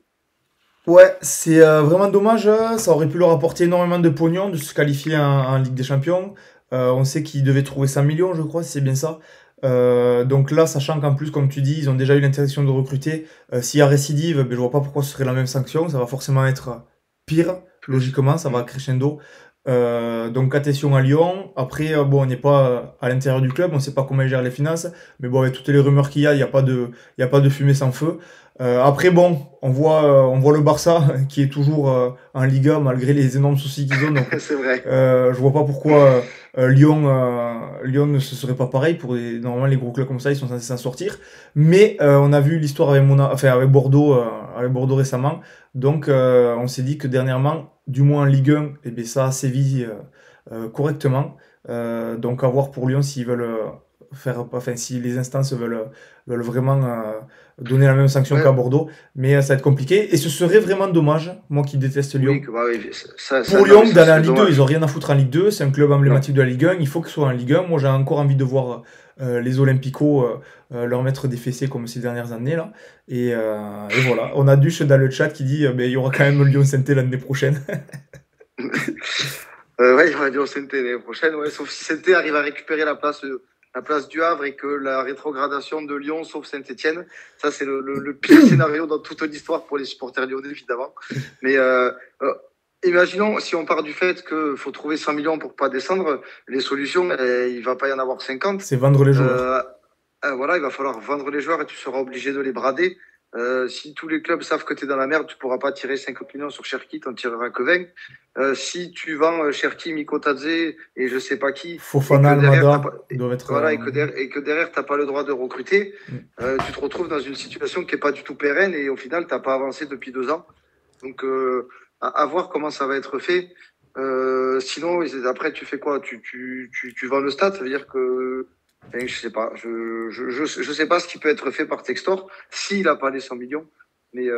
Ouais, c'est vraiment dommage. Ça aurait pu leur apporter énormément de pognon de se qualifier en Ligue des Champions. On sait qu'ils devaient trouver 100 millions, je crois, si c'est bien ça. Donc là, sachant qu'en plus, comme tu dis, ils ont déjà eu l'interdiction de recruter, s'il y a récidive, ben, je vois pas pourquoi ce serait la même sanction. Ça va forcément être pire, logiquement, ça va crescendo. Donc attention à Lyon. Après, bon, on n'est pas à l'intérieur du club, on sait pas comment ils gèrent les finances, mais bon, avec toutes les rumeurs qu'il y a, il y a pas de fumée sans feu. Après, bon, on voit le Barça qui est toujours en Liga malgré les énormes soucis qu'ils ont. Donc, C'est vrai. je vois pas pourquoi Lyon ne se serait pas pareil. Normalement, les gros clubs comme ça, ils sont censés s'en sortir. Mais on a vu l'histoire avec Bordeaux récemment. Donc, on s'est dit que dernièrement, du moins en Ligue 1, eh bien, ça a sévi correctement. Donc, à voir pour Lyon s'ils veulent si les instances veulent vraiment donner la même sanction qu'à Bordeaux. Mais ça va être compliqué. Et ce serait vraiment dommage, moi qui déteste Lyon. Oui, pour Lyon, dans la Ligue 2, ils n'ont rien à foutre en Ligue 2. C'est un club emblématique de la Ligue 1. Il faut que ce soit en Ligue 1. Moi, j'ai encore envie de voir les Olympico leur mettre des fessées comme ces dernières années là. Et voilà. On a Duche dans le chat qui dit il y aura quand même Lyon-Saint-Étienne l'année prochaine. Ouais, il y aura Lyon-Saint-Étienne l'année prochaine. Ouais, sauf si Saint-Étienne arrive à récupérer la place du Havre et que la rétrogradation de Lyon sauf Saint-Étienne. Ça, c'est le pire scénario dans toute l'histoire pour les supporters lyonnais, évidemment. Mais imaginons, si on part du fait qu'il faut trouver 100 millions pour pas descendre, les solutions, il va pas y en avoir 50. C'est vendre les joueurs. Voilà, il va falloir vendre les joueurs et tu seras obligé de les brader. Si tous les clubs savent que tu es dans la merde, tu pourras pas tirer 50 millions sur Cherki, tu n'en tireras que 20. Si tu vends Cherki, Mikotadze et je sais pas qui, Fofana, Almada doivent être... Voilà, et que derrière, tu n'as pas le droit de recruter, tu te retrouves dans une situation qui n'est pas du tout pérenne et au final, tu n'as pas avancé depuis 2 ans. Donc, à voir comment ça va être fait. Sinon, après, tu fais quoi? Tu vends le stade, ça veut dire que... je sais pas. Je sais pas ce qui peut être fait par Textor s'il a pas les 100 millions. Mais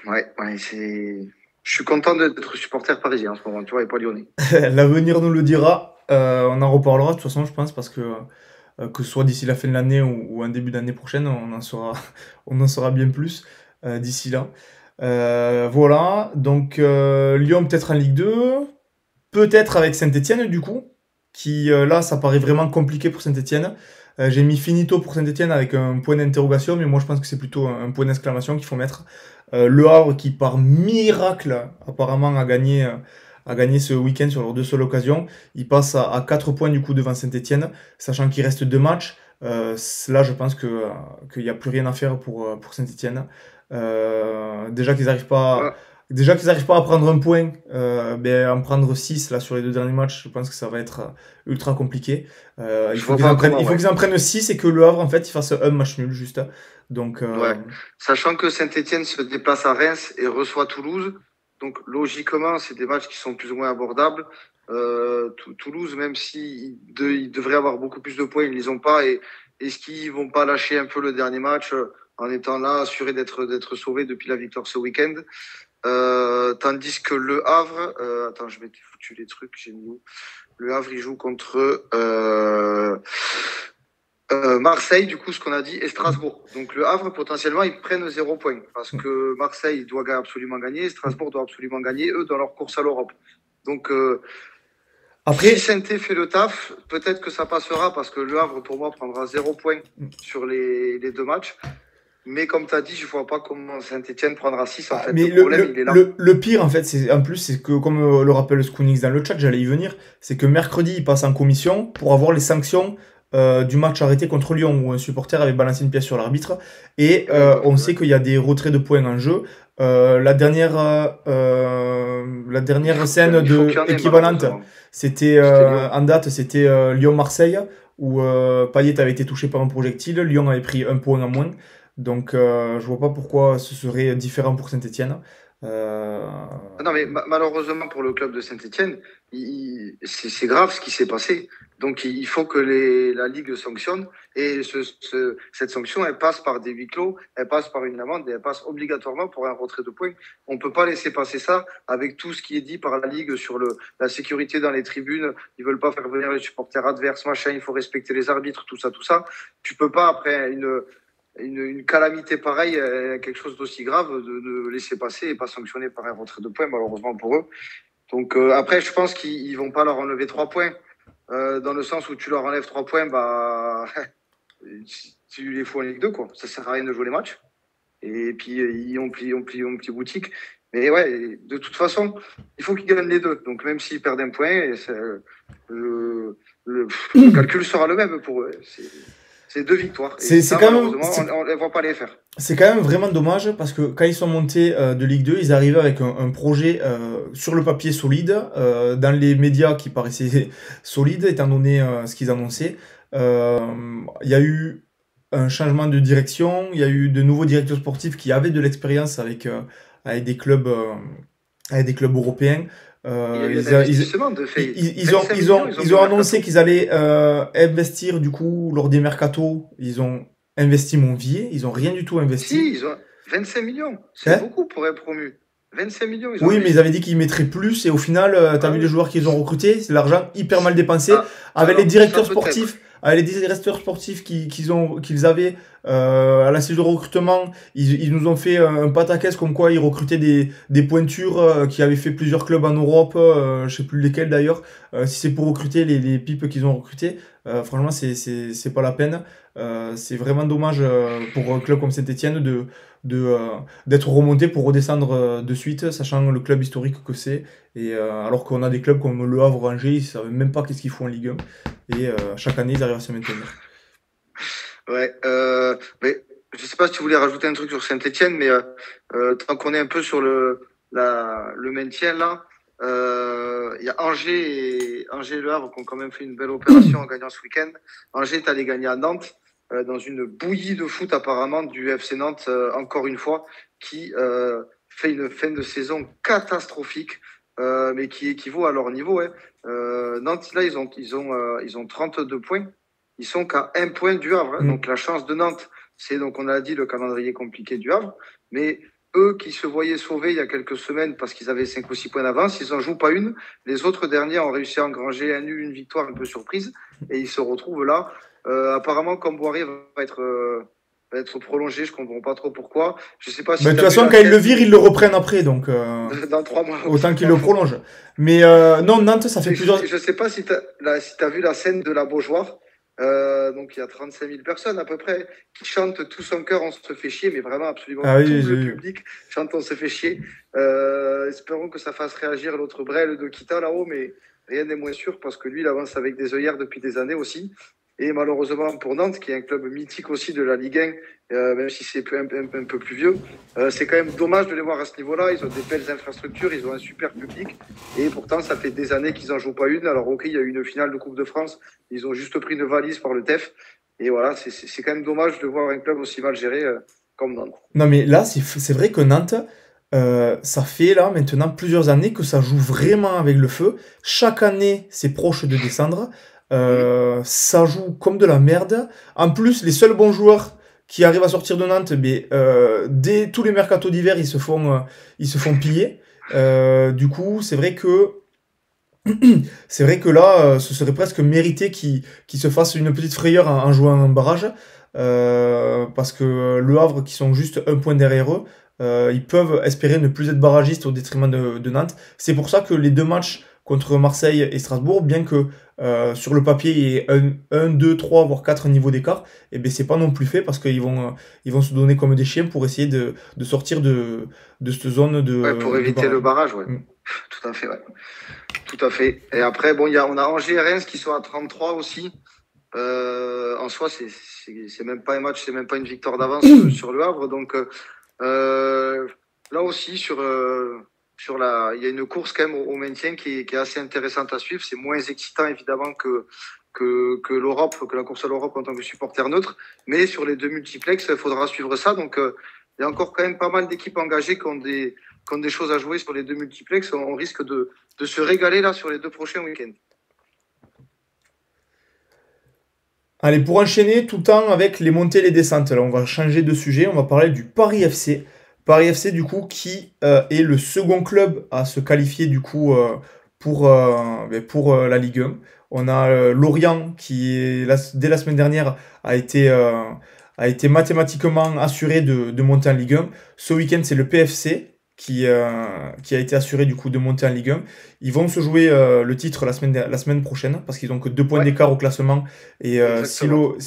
ouais, c'est. Je suis content d'être supporter parisien en ce moment, tu vois, et pas lyonnais. L'avenir nous le dira. On en reparlera de toute façon, je pense, parce que ce soit d'ici la fin de l'année ou en début d'année prochaine, on en saura, on en saura bien plus d'ici là. Voilà, donc Lyon peut-être en Ligue 2, peut-être avec Saint-Etienne du coup, qui là ça paraît vraiment compliqué pour Saint-Etienne. J'ai mis finito pour Saint-Etienne avec un point d'interrogation, mais moi je pense que c'est plutôt un point d'exclamation qu'il faut mettre. Le Havre qui par miracle apparemment a gagné ce week-end sur leurs deux seules occasions. Il passe à 4 points du coup devant Saint-Etienne, sachant qu'il reste deux matchs. Là je pense qu'il n'y a plus rien à faire pour Saint-Etienne. Déjà qu'ils n'arrivent pas Ouais, Déjà qu'ils n'arrivent pas à prendre un point, en prendre 6 là, sur les deux derniers matchs, je pense que ça va être ultra compliqué. je vois pas comment, Il faut ouais. qu'ils en prennent 6 et que le Havre, en fait, il fasse un match nul, juste. Donc, Ouais. Sachant que Saint-Étienne se déplace à Reims et reçoit Toulouse. Donc, logiquement, c'est des matchs qui sont plus ou moins abordables. Toulouse, même ils devraient avoir beaucoup plus de points, ils ne les ont pas. Et est-ce qu'ils vont pas lâcher un peu le dernier match en étant là, assurés d'être sauvés depuis la victoire ce week-end? Tandis que Le Havre, attends, je vais te foutu les trucs, j'ai mis où? Le Havre, il joue contre Marseille, du coup, ce qu'on a dit, et Strasbourg. Donc le Havre, potentiellement, ils prennent 0 point. Parce que Marseille doit absolument gagner, Strasbourg doit absolument gagner, eux, dans leur course à l'Europe. Donc, si après, Saint-Étienne fait le taf, peut-être que ça passera, parce que le Havre, pour moi, prendra 0 point sur les deux matchs. Mais comme tu as dit, je ne vois pas comment Saint-Étienne prendra 6 en fait. mais Le problème, il est là. le pire, en fait, en plus, c'est que, comme le rappelle Scoonix dans le chat, j'allais y venir, c'est que mercredi, il passe en commission pour avoir les sanctions du match arrêté contre Lyon, où un supporter avait balancé une pièce sur l'arbitre. Et on sait Ouais. qu'il y a des retraits de points en jeu. La dernière scène Il faut qu'il y en ait, équivalente, malheureusement. c'était C'était Lyon. en date, c'était Lyon-Marseille, où Payet avait été touché par un projectile. Lyon avait pris un point en moins. Donc, je vois pas pourquoi ce serait différent pour Saint-Etienne. Euh, Non, mais malheureusement pour le club de Saint-Etienne, c'est grave ce qui s'est passé. Donc il faut que la Ligue sanctionne. Et cette sanction, elle passe par des huis clos, elle passe par une amende et elle passe obligatoirement pour un retrait de points. On ne peut pas laisser passer ça avec tout ce qui est dit par la Ligue sur la sécurité dans les tribunes. Ils veulent pas faire venir les supporters adverses, machin, il faut respecter les arbitres, tout ça, tout ça. Tu peux pas, après une calamité pareille, quelque chose d'aussi grave, de laisser passer et pas sanctionner par un retrait de points, malheureusement pour eux. Donc après, je pense qu'ils vont pas leur enlever 3 points, dans le sens où tu leur enlèves 3 points, bah tu les fous en Ligue 2, quoi. Ça sert à rien de jouer les matchs. Et puis on plie boutique. Mais ouais, de toute façon, il faut qu'ils gagnent les deux. Donc même s'ils perdent un point, le calcul sera le même pour eux. C'est 2 victoires. Et c'est ça, quand même, malheureusement, on ne va pas les faire. c'est quand même vraiment dommage parce que quand ils sont montés de Ligue 2, ils arrivaient avec un projet sur le papier solide, dans les médias qui paraissaient solides, étant donné ce qu'ils annonçaient. Euh, Il y a eu un changement de direction, il y a eu de nouveaux directeurs sportifs qui avaient de l'expérience avec avec des clubs européens. Il y a eu un Ils, investissement de fait. 25 millions, ils ont mis ils au ont annoncé mercato. qu'ils allaient investir du coup lors des mercatos. Ils ont investi Monvier, ils ont rien du tout investi. Si, ils ont 25 millions. C'est Hein? beaucoup pour être promu. 25 millions, ils ont Oui, mais ils avaient investi. dit qu'ils mettraient plus et au final, t'as Ah vu les oui. joueurs qu'ils ont recrutés, c'est de l'argent hyper mal dépensé. Ah, alors, ça peut-être. Avec les directeurs sportifs qu'ils avaient à la cellule de recrutement, ils nous ont fait un pataquès comme quoi ils recrutaient des pointures qui avaient fait plusieurs clubs en Europe, je sais plus lesquels d'ailleurs. Si c'est pour recruter les pipes qu'ils ont recrutés, franchement, c'est pas la peine. C'est vraiment dommage pour un club comme Saint-Etienne de, euh, d'être remonté pour redescendre de suite, sachant le club historique que c'est. Et alors qu'on a des clubs comme Le Havre, Angers, ils savent même pas qu'est-ce qu'ils font en Ligue 1. Et chaque année, ils arrivent à se maintenir. Ouais. Mais je sais pas si tu voulais rajouter un truc sur Saint-Etienne, mais tant qu'on est un peu sur le maintien là, il y a Angers et Le Havre qui ont quand même fait une belle opération en gagnant ce week-end. Angers est allé gagner à Nantes dans une bouillie de foot apparemment du FC Nantes encore une fois, qui fait une fin de saison catastrophique, mais qui équivaut à leur niveau. Hein. Nantes là ils ont 32 points. Ils sont qu'à 1 point du Havre. Hein. Mm. Donc la chance de Nantes, c'est donc on a dit le calendrier compliqué du Havre, mais eux qui se voyaient sauvés il y a quelques semaines parce qu'ils avaient 5 ou 6 points d'avance, ils n'en jouent pas une. Les autres derniers ont réussi à engranger un nul, une victoire un peu surprise, et ils se retrouvent là. Apparemment, Camboire va être prolongé, je ne comprends pas trop pourquoi. Je sais pas Ben, si de tu toute as vu façon, la quand ils le scène virent, ils le reprennent après, donc dans 3 mois. autant qu'ils Pas le faux. prolongent. Mais non, Nantes, ça fait plusieurs. Je sais pas si tu as vu la scène de la Beaujoire. Donc il y a 35 000 personnes à peu près qui chantent tous en chœur, on se fait chier, mais vraiment absolument Ah oui, tout j'ai le vu. public chante, on se fait chier. Espérons que ça fasse réagir l'autre Brel de Kita là-haut, mais rien n'est moins sûr parce que lui, il avance avec des œillères depuis des années aussi. Et malheureusement pour Nantes, qui est un club mythique aussi de la Ligue 1, même si c'est un peu plus vieux, c'est quand même dommage de les voir à ce niveau-là. Ils ont des belles infrastructures, ils ont un super public. Et pourtant, ça fait des années qu'ils n'en jouent pas une. Alors, ok, il y a eu une finale de Coupe de France. Ils ont juste pris une valise par le TEF. Et voilà, c'est quand même dommage de voir un club aussi mal géré comme Nantes. Non, mais là, c'est vrai que Nantes, ça fait là maintenant plusieurs années que ça joue vraiment avec le feu. Chaque année, c'est proche de descendre. Mmh. Ça joue comme de la merde. En plus, les seuls bons joueurs qui arrivent à sortir de Nantes, mais, dès tous les mercatos d'hiver, ils se font piller. Du coup, c'est vrai que là, ce serait presque mérité qu'ils se fassent une petite frayeur en jouant un barrage. Parce que Le Havre, qui sont juste un point derrière eux, ils peuvent espérer ne plus être barragistes au détriment de Nantes. C'est pour ça que les deux matchs contre Marseille et Strasbourg, bien que sur le papier il y ait 2, 3, voire 4 niveaux d'écart, et ben c'est pas non plus fait parce ils vont se donner comme des chiens pour essayer de sortir de cette zone Ouais, pour de éviter le barrage. barrage, ouais. Mm. Tout à fait, ouais. Tout à fait. Et après, bon, on a Angers et Reims qui sont à 33 aussi. En soi, c'est même pas un match, c'est même pas une victoire d'avance sur le Havre. Donc là aussi, il y a une course quand même au maintien qui est assez intéressante à suivre. C'est moins excitant évidemment que l'Europe, que la course à l'Europe en tant que supporter neutre. Mais sur les deux multiplex, il faudra suivre ça. Donc il y a encore quand même pas mal d'équipes engagées qui ont des choses à jouer sur les deux multiplex. On risque de se régaler là sur les 2 prochains week-ends. Allez, pour enchaîner tout le temps avec les montées et les descentes, là, on va changer de sujet, on va parler du Paris FC. Paris FC, du coup, qui est le second club à se qualifier, du coup, pour la Ligue 1. On a Lorient, qui, dès la semaine dernière, a été, euh, a été mathématiquement assuré de monter en Ligue 1. Ce week-end, c'est le PFC qui a été assuré, du coup, de monter en Ligue 1. Ils vont se jouer le titre la semaine prochaine, parce qu'ils ont que 2 points Ouais, d'écart au classement. Et exactement.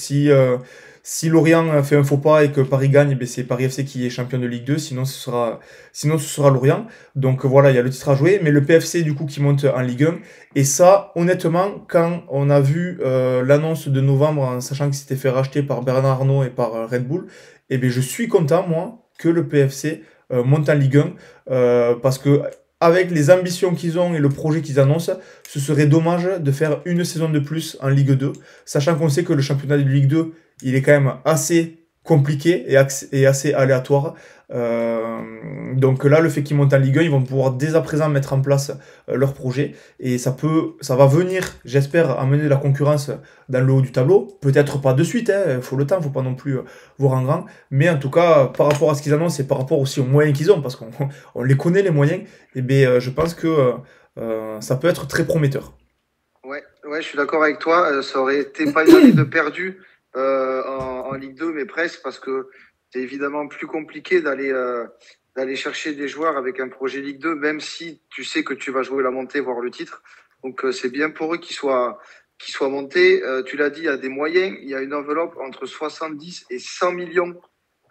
si Lorient fait un faux pas et que Paris gagne, ben c'est Paris FC qui est champion de Ligue 2, sinon ce sera Lorient. Donc voilà, il y a le titre à jouer, mais le PFC du coup qui monte en Ligue 1. Et ça, honnêtement, quand on a vu l'annonce de novembre, en sachant qu'il s'était fait racheter par Bernard Arnault et par Red Bull, eh ben je suis content, moi, que le PFC monte en Ligue 1, parce que avec les ambitions qu'ils ont et le projet qu'ils annoncent, ce serait dommage de faire une saison de plus en Ligue 2, sachant qu'on sait que le championnat de Ligue 2, il est quand même assez compliqué et assez aléatoire. Donc là, le fait qu'ils montent en Ligue 1, ils vont pouvoir dès à présent mettre en place leur projet et ça va venir, j'espère, amener de la concurrence dans le haut du tableau. Peut-être pas de suite, il faut le temps, il faut pas non plus voir en grand. Mais en tout cas, par rapport à ce qu'ils annoncent et par rapport aussi aux moyens qu'ils ont, parce qu'on on les connaît les moyens, et bien, je pense que ça peut être très prometteur. Ouais, ouais, je suis d'accord avec toi. Ça aurait été pas une année de perdu en Ligue 2, mais presque, parce que c'est évidemment plus compliqué d'aller chercher des joueurs avec un projet Ligue 2, même si tu sais que tu vas jouer la montée, voire le titre. Donc c'est bien pour eux qu'ils soient montés. Tu l'as dit, il y a des moyens. Il y a une enveloppe entre 70 et 100 millions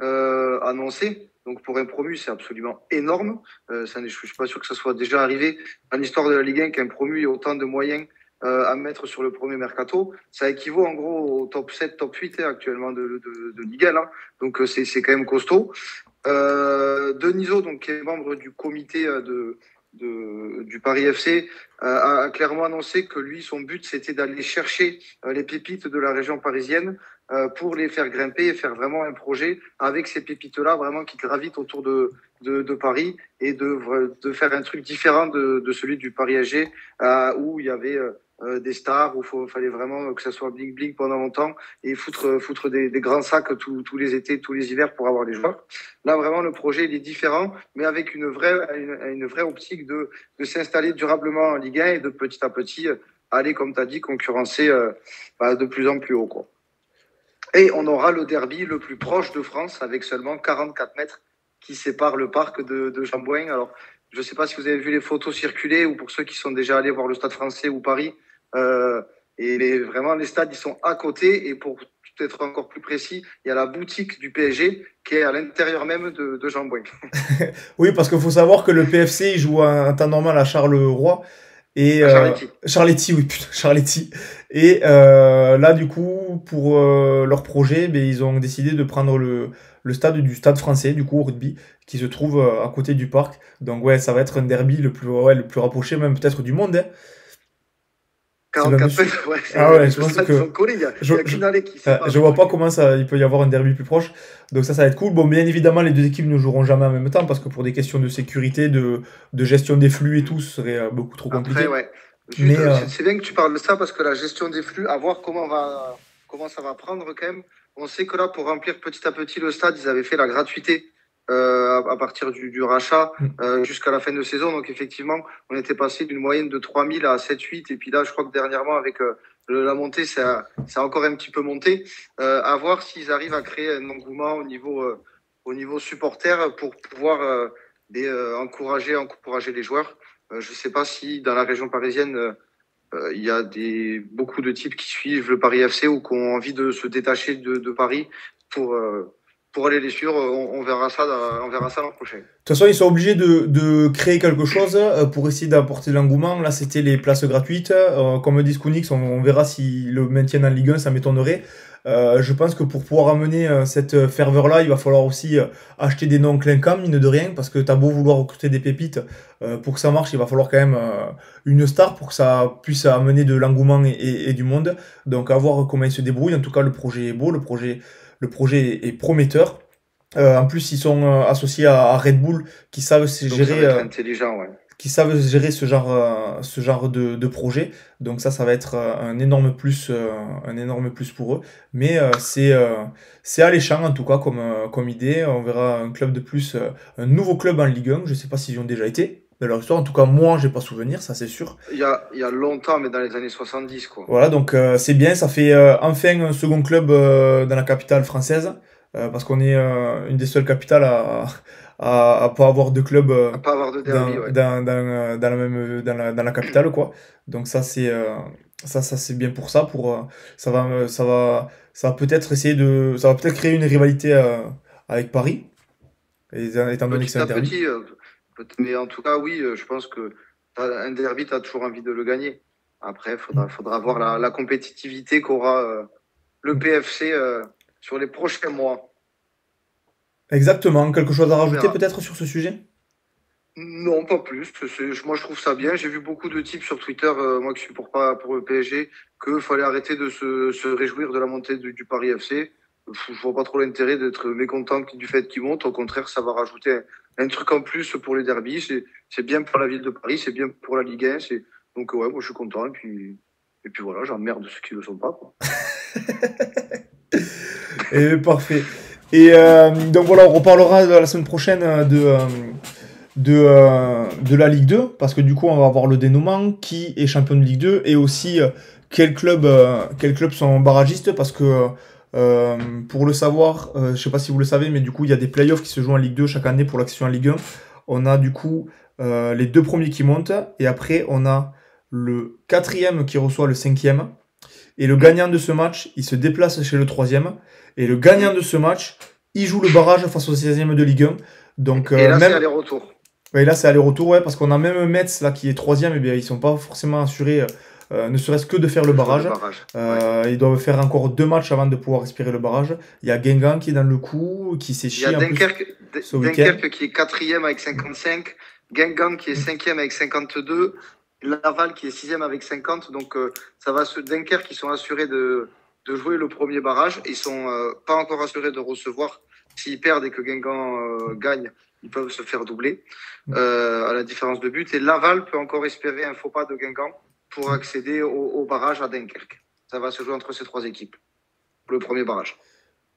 annoncés. Donc pour un promu, c'est absolument énorme. Je ne suis pas sûr que ça soit déjà arrivé en histoire de la Ligue 1 qu'un promu ait autant de moyens à mettre sur le premier mercato. Ça équivaut en gros au top 7, top 8 actuellement de Ligue 1. Hein. Donc c'est quand même costaud. Denisot, donc, qui est membre du comité du Paris FC, a clairement annoncé que lui, son but, c'était d'aller chercher les pépites de la région parisienne pour les faire grimper et faire vraiment un projet avec ces pépites-là, vraiment qui gravitent autour de Paris et de faire un truc différent de celui du Paris SG, où il y avait des stars où fallait vraiment que ça soit bling bling pendant longtemps et foutre des grands sacs tous les étés, tous les hivers pour avoir des joueurs. Là, vraiment, le projet il est différent, mais avec une vraie optique de s'installer durablement en Ligue 1 et de petit à petit aller, comme tu as dit, concurrencer de plus en plus haut, quoi. Et on aura le derby le plus proche de France avec seulement 44 mètres qui séparent le parc de Chambouin. Alors, je ne sais pas si vous avez vu les photos circuler ou pour ceux qui sont déjà allés voir le Stade Français ou Paris. Vraiment, les stades, ils sont à côté. Et pour être encore plus précis, il y a la boutique du PSG qui est à l'intérieur même de Chambouin. Oui, parce qu'il faut savoir que le PFC il joue un temps normal à Charleroi. Et Charletti. Oui, putain, Charletti. Et là, du coup, pour leur projet, ben, ils ont décidé de prendre le stade du Stade Français, du coup, au rugby, qui se trouve à côté du parc. Donc, ouais, ça va être un derby le plus rapproché, même peut-être du monde. Hein. 44 mètres, ouais. Ah ouais, je pense que. Il y a qu'une allée qui sépare. Je vois pas comment il peut y avoir un derby plus proche. Donc ça va être cool. Bon, bien évidemment, les deux équipes ne joueront jamais en même temps parce que pour des questions de sécurité, de gestion des flux et tout, ce serait beaucoup trop compliqué. Après, ouais. Juste, c'est bien que tu parles de ça parce que la gestion des flux, à voir comment ça va prendre quand même. On sait que là, pour remplir petit à petit le stade, ils avaient fait la gratuité à partir du rachat jusqu'à la fin de saison. Donc, effectivement, on était passé d'une moyenne de 3000 à 7-8. Et puis là, je crois que dernièrement, avec la montée, ça a encore un petit peu monté. À voir s'ils arrivent à créer un engouement au niveau supporter pour pouvoir encourager les joueurs. Je ne sais pas si dans la région parisienne, il y a beaucoup de types qui suivent le Paris FC ou qui ont envie de se détacher de Paris pour aller les suivre. On verra ça l'an prochain. De toute façon, ils sont obligés de créer quelque chose pour essayer d'apporter de l'engouement. Là, c'était les places gratuites. Comme dit Skounix, on verra s'ils le maintiennent en Ligue 1, ça m'étonnerait. Je pense que pour pouvoir amener cette ferveur-là, il va falloir aussi acheter des noms clinquants, mine de rien, parce que t'as beau vouloir recruter des pépites, pour que ça marche, il va falloir quand même une star pour que ça puisse amener de l'engouement et du monde. Donc à voir comment ils se débrouillent. En tout cas, le projet est beau, le projet est prometteur. En plus, ils sont associés à Red Bull, qui savent gérer, intelligent, ouais. qui savent gérer ce genre de projet. Donc ça va être un énorme plus pour eux. Mais c'est alléchant en tout cas comme idée. On verra un club de plus, un nouveau club en Ligue 1. Je sais pas s'ils y ont déjà été de leur histoire. En tout cas, moi, j'ai pas souvenir, ça c'est sûr. Il y a longtemps, mais dans les années 70, quoi. Voilà, donc c'est bien. Ça fait enfin un second club dans la capitale française. Parce qu'on est une des seules capitales à pas avoir de club à pas avoir de derby, dans la capitale, quoi. Donc ça c'est bien pour ça. Ça va peut-être créer une rivalité avec Paris, étant donné que c'est un derby. Mais en tout cas, oui, je pense que un derby, tu as toujours envie de le gagner. Après, il faudra voir la compétitivité qu'aura le PFC sur les prochains mois. Exactement. Quelque chose à rajouter peut-être sur ce sujet? Non, pas plus. Moi, je trouve ça bien. J'ai vu beaucoup de types sur Twitter, moi qui suis pour le PSG, qu'il fallait arrêter de se réjouir de la montée du Paris FC. Je vois pas trop l'intérêt d'être mécontent du fait qu'il monte. Au contraire, ça va rajouter un truc en plus pour les derbys. C'est bien pour la ville de Paris, c'est bien pour la Ligue 1. Donc, ouais, moi, je suis content. Et puis voilà, j'emmerde ceux qui ne le sont pas, quoi. Et parfait. Et donc voilà, on reparlera la semaine prochaine de la Ligue 2, parce que du coup, on va avoir le dénouement, qui est champion de Ligue 2, et aussi quels clubs sont barragistes, parce que pour le savoir, je sais pas si vous le savez, mais du coup, il y a des playoffs qui se jouent en Ligue 2 chaque année pour l'accession en Ligue 1. On a du coup les deux premiers qui montent, et après, on a le 4e qui reçoit le 5e. Et le gagnant de ce match, il se déplace chez le 3e. Et le gagnant de ce match, il joue le barrage face au 16e de Ligue 1. Donc, et là, c'est aller-retour. Ouais, là, c'est aller-retour, ouais, parce qu'on a même Metz, là, qui est 3e. Et bien, ils sont pas forcément assurés, ne serait-ce que de faire le barrage. Ils doivent faire encore 2 matchs avant de pouvoir espérer le barrage. Il y a Guingamp qui est dans le coup, qui s'est chié en plus ce week-end. Dunkerque qui est 4e avec 55. Guingamp qui est 5e avec 52. Laval qui est 6e avec 50, donc ça va Dunkerque qui sont assurés de jouer le premier barrage. Ils sont pas encore assurés de recevoir. S'ils perdent et que Guingamp gagne, ils peuvent se faire doubler à la différence de but. Et Laval peut encore espérer un faux pas de Guingamp pour accéder au barrage à Dunkerque. Ça va se jouer entre ces 3 équipes, pour le premier barrage.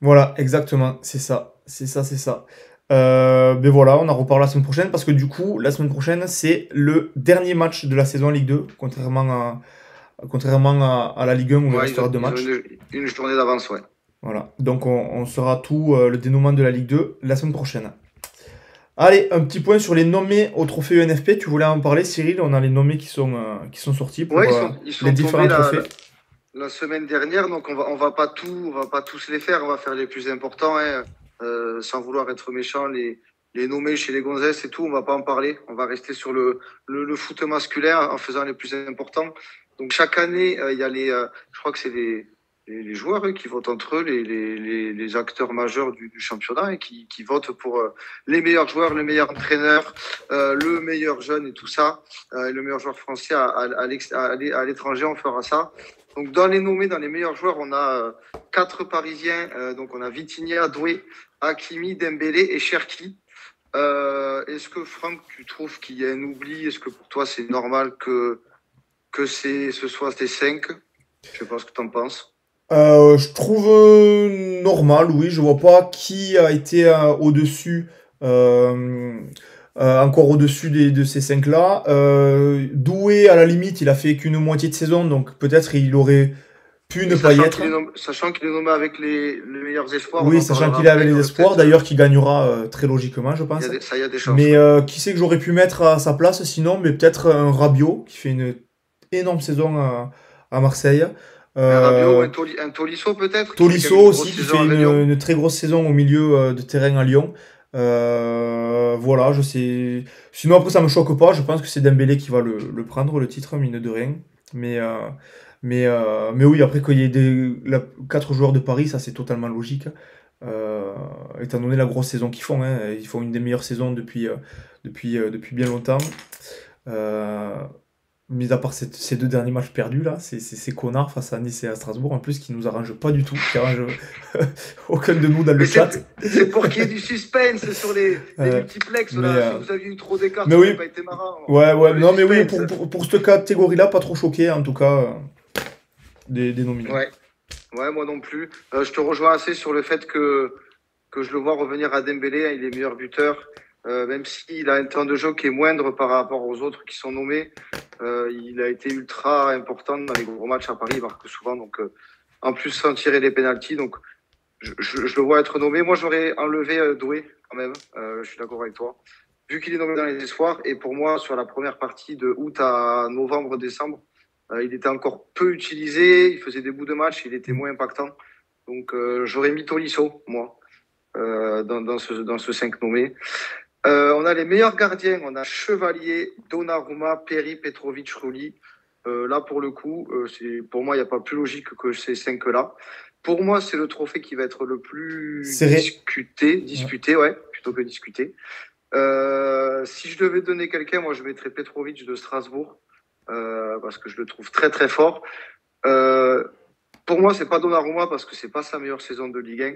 Voilà, exactement, c'est ça, c'est ça, c'est ça. Ben voilà, on en reparle la semaine prochaine parce que du coup, la semaine prochaine, c'est le dernier match de la saison Ligue 2, contrairement à la Ligue 1 où il Ouais, restera 2 ils ont matchs. une journée d'avance, ouais. Voilà, donc on saura tout le dénouement de la Ligue 2 la semaine prochaine. Allez, un petit point sur les nommés au trophée UNFP. Tu voulais en parler, Cyril? On a les nommés qui sont sortis Ouais, pour ils les sont tombés différents trophées. la semaine dernière, donc on va pas tous les faire, on va faire les plus importants, hein, sans vouloir être méchant, les nommer chez les gonzesses et tout, on va pas en parler, on va rester sur le foot masculin en faisant les plus importants. Donc chaque année, il y a je crois que c'est les joueurs qui votent entre eux, les acteurs majeurs du championnat et qui votent pour les meilleurs joueurs, le meilleur entraîneur, le meilleur jeune et tout ça, et le meilleur joueur français à l'étranger, on fera ça. Donc, dans les nommés, dans les meilleurs joueurs, on a 4 Parisiens. Donc, on a Vitinha, Doué, Hakimi, Dembélé et Cherki. Est-ce que, Franck, tu trouves qu'il y a un oubli? Est-ce que pour toi, c'est normal que ce soit ces 5? Je sais pas ce que tu en penses. Je trouve normal, oui. Je vois pas qui a été au-dessus, euh, encore au-dessus de ces cinq-là. Doué, à la limite, il a fait qu'une moitié de saison, donc peut-être il aurait pu Et ne pas y être. sachant qu'il est nommé avec les meilleurs espoirs, on Oui, en sachant parlera qu'il est avec après, il les aurait espoirs, peut-être. d'ailleurs, qui gagnera très logiquement, je pense. Il y a des chances, Mais ouais. qui c'est que j'aurais pu mettre à sa place sinon? Mais peut-être un Rabiot, qui fait une énorme saison à Marseille. Un Rabiot ou Euh, un Tolisso, peut-être, qui fait quand Tolisso même une aussi grosse qui saison fait avec Lyon. une très grosse saison au milieu de terrain à Lyon. Voilà, je sais. Sinon après ça me choque pas. Je pense que c'est Dembélé qui va le prendre le titre mine de rien. Mais mais oui après qu'il y ait 4 joueurs de Paris, ça c'est totalement logique. Euh, Étant donné la grosse saison qu'ils font, hein. Ils font une des meilleures saisons depuis bien longtemps. Euh, Mis à part ces 2 derniers matchs perdus là, ces connards face à Nice et à Strasbourg en plus qui nous arrangent pas du tout, qui arrangent aucun de nous dans le Mais chat. c'est pour qu'il y ait du suspense sur les Euh, multiplex, mais, là. Si euh, vous aviez eu trop d'écart, mais ça aurait oui, pas été marrant. ouais, On veut ouais, le non, mais oui, suspense. pour cette catégorie-là, pas trop choqué en tout cas des nominés. Ouais, ouais, moi non plus. Je te rejoins assez sur le fait que je le vois revenir à Dembélé, hein, il est meilleur buteur. Même s'il a un temps de jeu qui est moindre par rapport aux autres qui sont nommés, il a été ultra important dans les gros matchs à Paris, il marque souvent. Donc, en plus, sans tirer les pénaltys, donc je le vois être nommé. Moi, j'aurais enlevé Doué quand même. Je suis d'accord avec toi. Vu qu'il est nommé dans les espoirs, et pour moi, sur la première partie de août à novembre, décembre, il était encore peu utilisé. Il faisait des bouts de match, il était moins impactant. Donc, j'aurais mis Tolisso, moi, dans ce 5 nommé. On a les meilleurs gardiens. On a Chevalier, Donnarumma, Peri, Petrovic, Rulli. Là, pour le coup, pour moi, il n'y a pas plus logique que ces 5-là. Pour moi, c'est le trophée qui va être le plus Serré. disputé, ouais, plutôt que discuté. Si je devais donner quelqu'un, moi, je mettrais Petrovic de Strasbourg, parce que je le trouve très, très fort. Euh, pour moi, c'est pas Donnarumma parce que c'est pas sa meilleure saison de Ligue 1.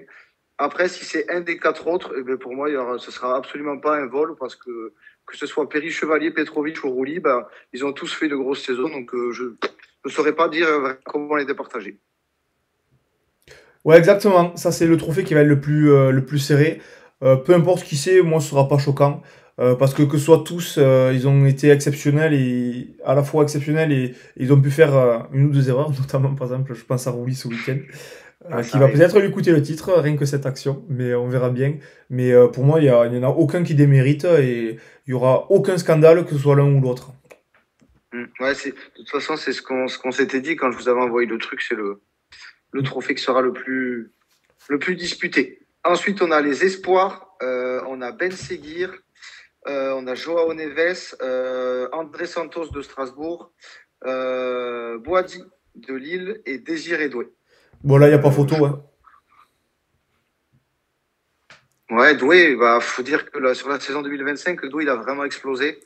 Après, si c'est un des 4 autres, eh ben pour moi, ce sera absolument pas un vol parce que ce soit Péry, Chevalier, Petrovic ou Rouli, ben, ils ont tous fait de grosses saisons, donc je ne saurais pas dire comment les départager. Ouais, exactement. Ça, c'est le trophée qui va être le plus serré. Peu importe qui c'est, moi, ce sera pas choquant. Parce que ce soit tous, ils ont été exceptionnels et à la fois exceptionnels et ils ont pu faire une ou deux erreurs, notamment par exemple, je pense à Rouli ce week-end, Ah, qui ça va arrive. peut-être lui coûter le titre, rien que cette action, mais on verra bien. Mais pour moi, il n'y en a aucun qui démérite et il y aura aucun scandale, que ce soit l'un ou l'autre. Ouais, de toute façon, c'est ce qu'on s'était dit quand je vous avais envoyé le truc, c'est le trophée qui sera le plus disputé. Ensuite, on a les espoirs, on a Ben Seguir, on a Joao Neves, André Santos de Strasbourg, Boadi de Lille et Désiré Doué. Bon, là, il n'y a pas Euh, photo, hein. Ouais, Doué, bah, faut dire que là, sur la saison 2025, Doué, il a vraiment explosé.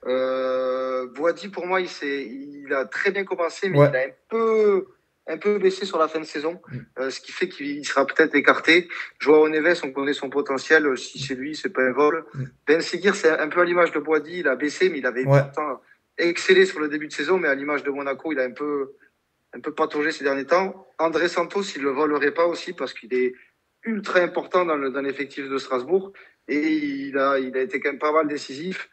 Boadi, pour moi, il a très bien commencé, mais Ouais. il a un peu baissé sur la fin de saison, ce qui fait qu'il sera peut-être écarté. Joao Neves, on connaît son potentiel. Si c'est lui, c'est pas un vol. Mm. Ben Seguir, c'est un peu à l'image de Boadi, il a baissé, mais il avait Ouais. pourtant excellé sur le début de saison, mais à l'image de Monaco, il a un peu pataugé ces derniers temps. André Santos, il ne le volerait pas aussi parce qu'il est ultra important dans l'effectif de Strasbourg et il a été quand même pas mal décisif.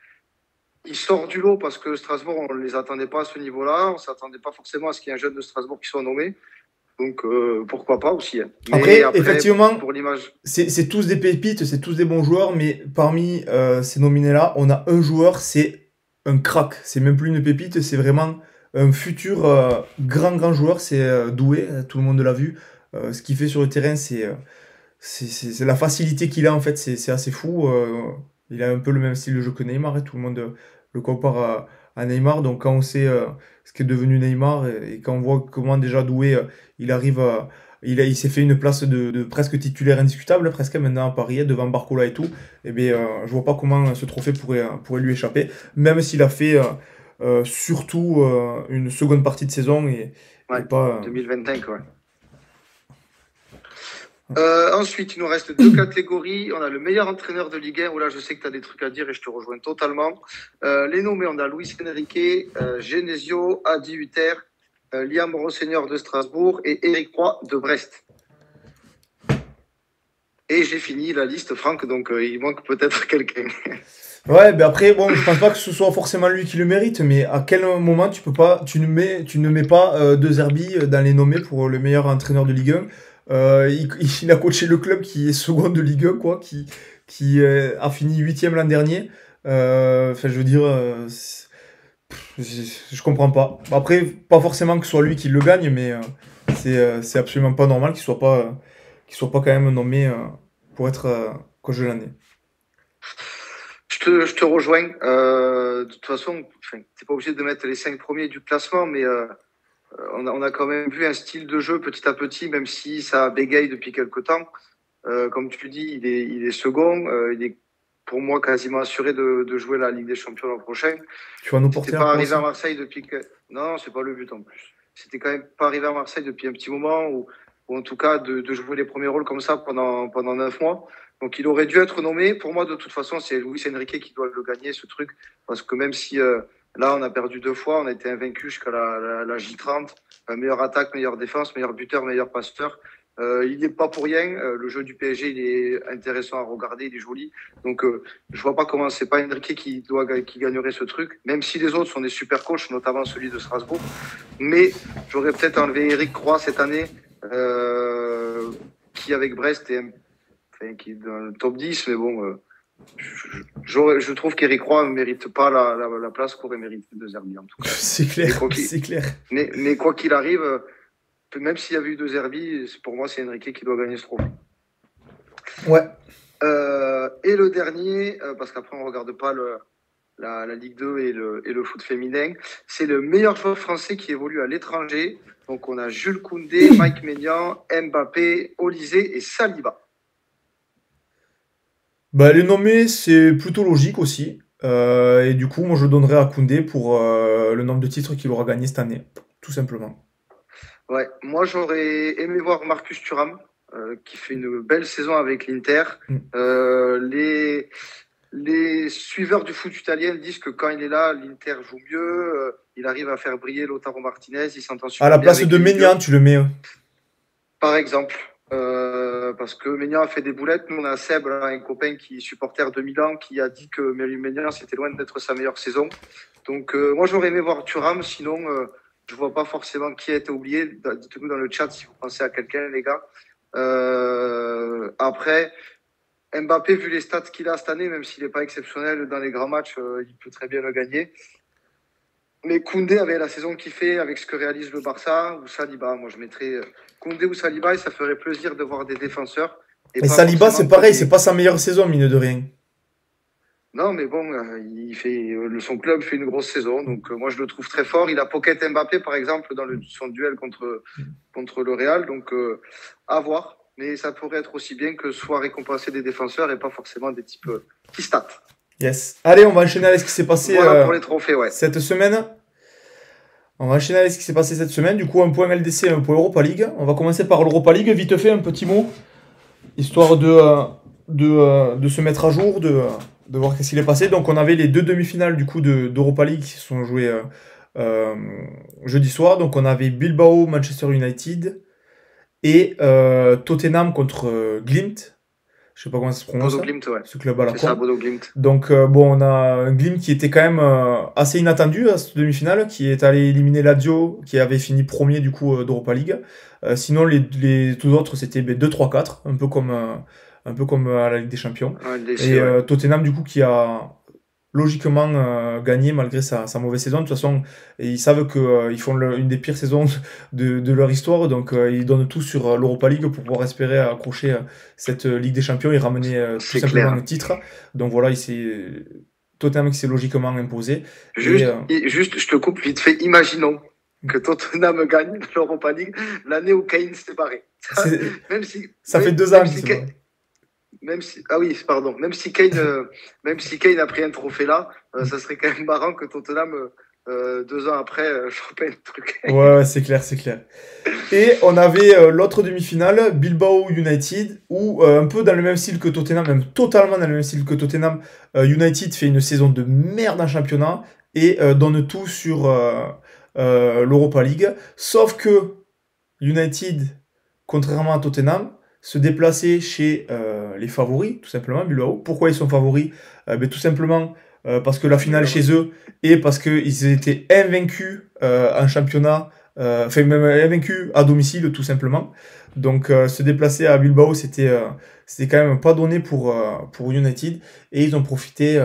Il sort du lot parce que Strasbourg, on ne les attendait pas à ce niveau-là. On ne s'attendait pas forcément à ce qu'il y ait un jeune de Strasbourg qui soit nommé. Donc, pourquoi pas aussi. Hein. Après, effectivement, pour l'image, c'est tous des pépites, c'est tous des bons joueurs, mais parmi ces nominés-là, on a un joueur, c'est un crack. C'est même plus une pépite, c'est vraiment un futur grand joueur. C'est Doué, tout le monde l'a vu. Ce qu'il fait sur le terrain, c'est la facilité qu'il a, en fait, c'est assez fou. Il a un peu le même style de jeu que Neymar, et tout le monde le compare à Neymar. Donc quand on sait ce qu'est devenu Neymar, et quand on voit comment déjà Doué, il arrive à... Il s'est fait une place de presque titulaire indiscutable, presque maintenant à Paris, devant Barcola et tout. Et bien, je vois pas comment ce trophée pourrait lui échapper, même s'il a fait surtout une seconde partie de saison et pas... 2025, ouais. Ensuite, il nous reste 2 catégories. On a le meilleur entraîneur de Ligue 1, où là, je sais que tu as des trucs à dire et je te rejoins totalement. Les nommés, on a Luis Enrique, Genesio, Adi Hutter, Liam Rosseigneur de Strasbourg et Éric Roy de Brest. Et j'ai fini la liste, Franck, donc il manque peut-être quelqu'un. Ouais, ben après, bon, je pense pas que ce soit forcément lui qui le mérite, mais à quel moment tu ne mets pas De Zerbi dans les nommés pour le meilleur entraîneur de Ligue 1. Il a coaché le club qui est second de Ligue 1, quoi, qui a fini 8e l'an dernier. Enfin, je veux dire, je comprends pas. Après, pas forcément que ce soit lui qui le gagne, mais c'est absolument pas normal qu'il soit pas quand même nommé pour être coach de l'année. Je te rejoins. De toute façon, t'es pas obligé de mettre les 5 premiers du classement, mais on a quand même vu un style de jeu petit à petit, même si ça bégaye depuis quelques temps. Comme tu dis, il est second. Il est pour moi quasiment assuré de jouer la Ligue des Champions l'an prochain. Tu vas nous porter C'était pas arrivé à Marseille depuis que... Non, c'est pas le but en plus. C'était quand même pas arrivé à Marseille depuis un petit moment, ou en tout cas de jouer les premiers rôles comme ça pendant 9 mois. Donc il aurait dû être nommé. Pour moi, de toute façon, c'est Luis Enrique qui doit le gagner, ce truc. Parce que même si là, on a perdu 2 fois, on a été invaincu jusqu'à la J30. Meilleure attaque, meilleure défense, meilleur buteur, meilleur passeur. Il n'est pas pour rien. Le jeu du PSG, il est intéressant à regarder, il est joli. Donc, je vois pas comment c'est pas Enrique qui gagnerait ce truc, même si les autres sont des super coachs, notamment celui de Strasbourg. Mais j'aurais peut-être enlevé Éric Roy cette année, qui avec Brest qui est dans le top 10, mais bon, je trouve qu'Éric Roy ne mérite pas la place qu'aurait mérité De Zerbi, en tout cas. C'est clair, c'est clair. Mais quoi qu'il arrive, même s'il y avait eu De Zerbi, pour moi, c'est Enrique qui doit gagner ce trophée. Ouais. Et le dernier, parce qu'après, on ne regarde pas la Ligue 2 et le foot féminin, c'est le meilleur joueur français qui évolue à l'étranger. Donc, on a Jules Koundé, Mike Maignan, Mbappé, Olysée et Saliba. Bah, les nommer, c'est plutôt logique aussi. Et du coup, moi, je donnerais à Koundé pour le nombre de titres qu'il aura gagné cette année, tout simplement. Ouais, moi, j'aurais aimé voir Marcus Thuram, qui fait une belle saison avec l'Inter. Les suiveurs du foot italien disent que quand il est là, l'Inter joue mieux. Il arrive à faire briller Lautaro Martinez. Il s'entend super bien. À la place de Maignan, tu le mets. Par exemple. Parce que Maignan a fait des boulettes. Nous, on a Seb, là, un copain qui est supporter de Milan, qui a dit que Maignan, c'était loin d'être sa meilleure saison. Donc, moi, j'aurais aimé voir Thuram. Sinon, je vois pas forcément qui a été oublié. Dites-nous dans le chat si vous pensez à quelqu'un, les gars. Après, Mbappé, vu les stats qu'il a cette année, même s'il n'est pas exceptionnel dans les grands matchs, il peut très bien le gagner. Mais Koundé, avec la saison qu'il fait, avec ce que réalise le Barça, ou Saliba, moi je mettrais Koundé ou Saliba, et ça ferait plaisir de voir des défenseurs. Et Saliba, c'est pareil, c'est pas sa meilleure saison, mine de rien. Non, mais bon, son club fait une grosse saison, donc moi je le trouve très fort. Il a pocket Mbappé, par exemple, dans son duel contre le Real, donc à voir. Mais ça pourrait être aussi bien que soit récompenser des défenseurs et pas forcément des types qui statent. Yes. Allez, on va enchaîner avec ce qui s'est passé voilà pour les trophées, ouais. Cette semaine. On va enchaîner avec ce qui s'est passé cette semaine. Du coup, un point LDC, un point Europa League. On va commencer par l'Europa League. Vite fait, un petit mot, histoire de se mettre à jour, de de voir qu'est-ce qu'il est passé. Donc on avait les 2 demi-finales du coup d'Europa League qui se sont jouées jeudi soir. Donc on avait Bilbao, Manchester United et Tottenham contre Glimt. Je sais pas comment ça se prononce, Bodo Glimt, ouais. ce club à la C'est ça, con. Bodo Glimt. Donc bon, on a un Glimt qui était quand même assez inattendu à cette demi-finale, qui est allé éliminer Lazio, qui avait fini premier du coup d'Europa League. Sinon les tous autres c'était 2-3-4, un peu comme à la Ligue des Champions. Ouais, Et ouais. Tottenham du coup qui a logiquement gagné malgré sa mauvaise saison. De toute façon, ils savent que ils font une des pires saisons de leur histoire, donc ils donnent tout sur l'Europa League pour pouvoir espérer accrocher cette Ligue des Champions et ramener tout C'est simplement clair. le titre. Donc voilà, Tottenham qui s'est logiquement imposé. Et Juste, je te coupe vite fait. Imaginons que Tottenham gagne l'Europa League l'année où Kane s'est barré. Même si, ça fait même, 2 ans même qu'il si se barre. même si, ah oui, pardon, même si Kane a pris un trophée là, ça serait quand même marrant que Tottenham, 2 ans après, chope un truc. Ouais, c'est clair, c'est clair. Et on avait l'autre demi-finale, Bilbao United, où un peu dans le même style que Tottenham, même totalement dans le même style que Tottenham, United fait une saison de merde en championnat et donne tout sur l'Europa League. Sauf que United, contrairement à Tottenham, se déplaçait chez les favoris, tout simplement, Bilbao. Pourquoi ils sont favoris? Tout simplement parce que la finale est chez eux et parce qu'ils étaient invaincus en championnat, enfin même invaincus à domicile, tout simplement. Donc se déplacer à Bilbao, c'était quand même pas donné pour United. Et ils ont profité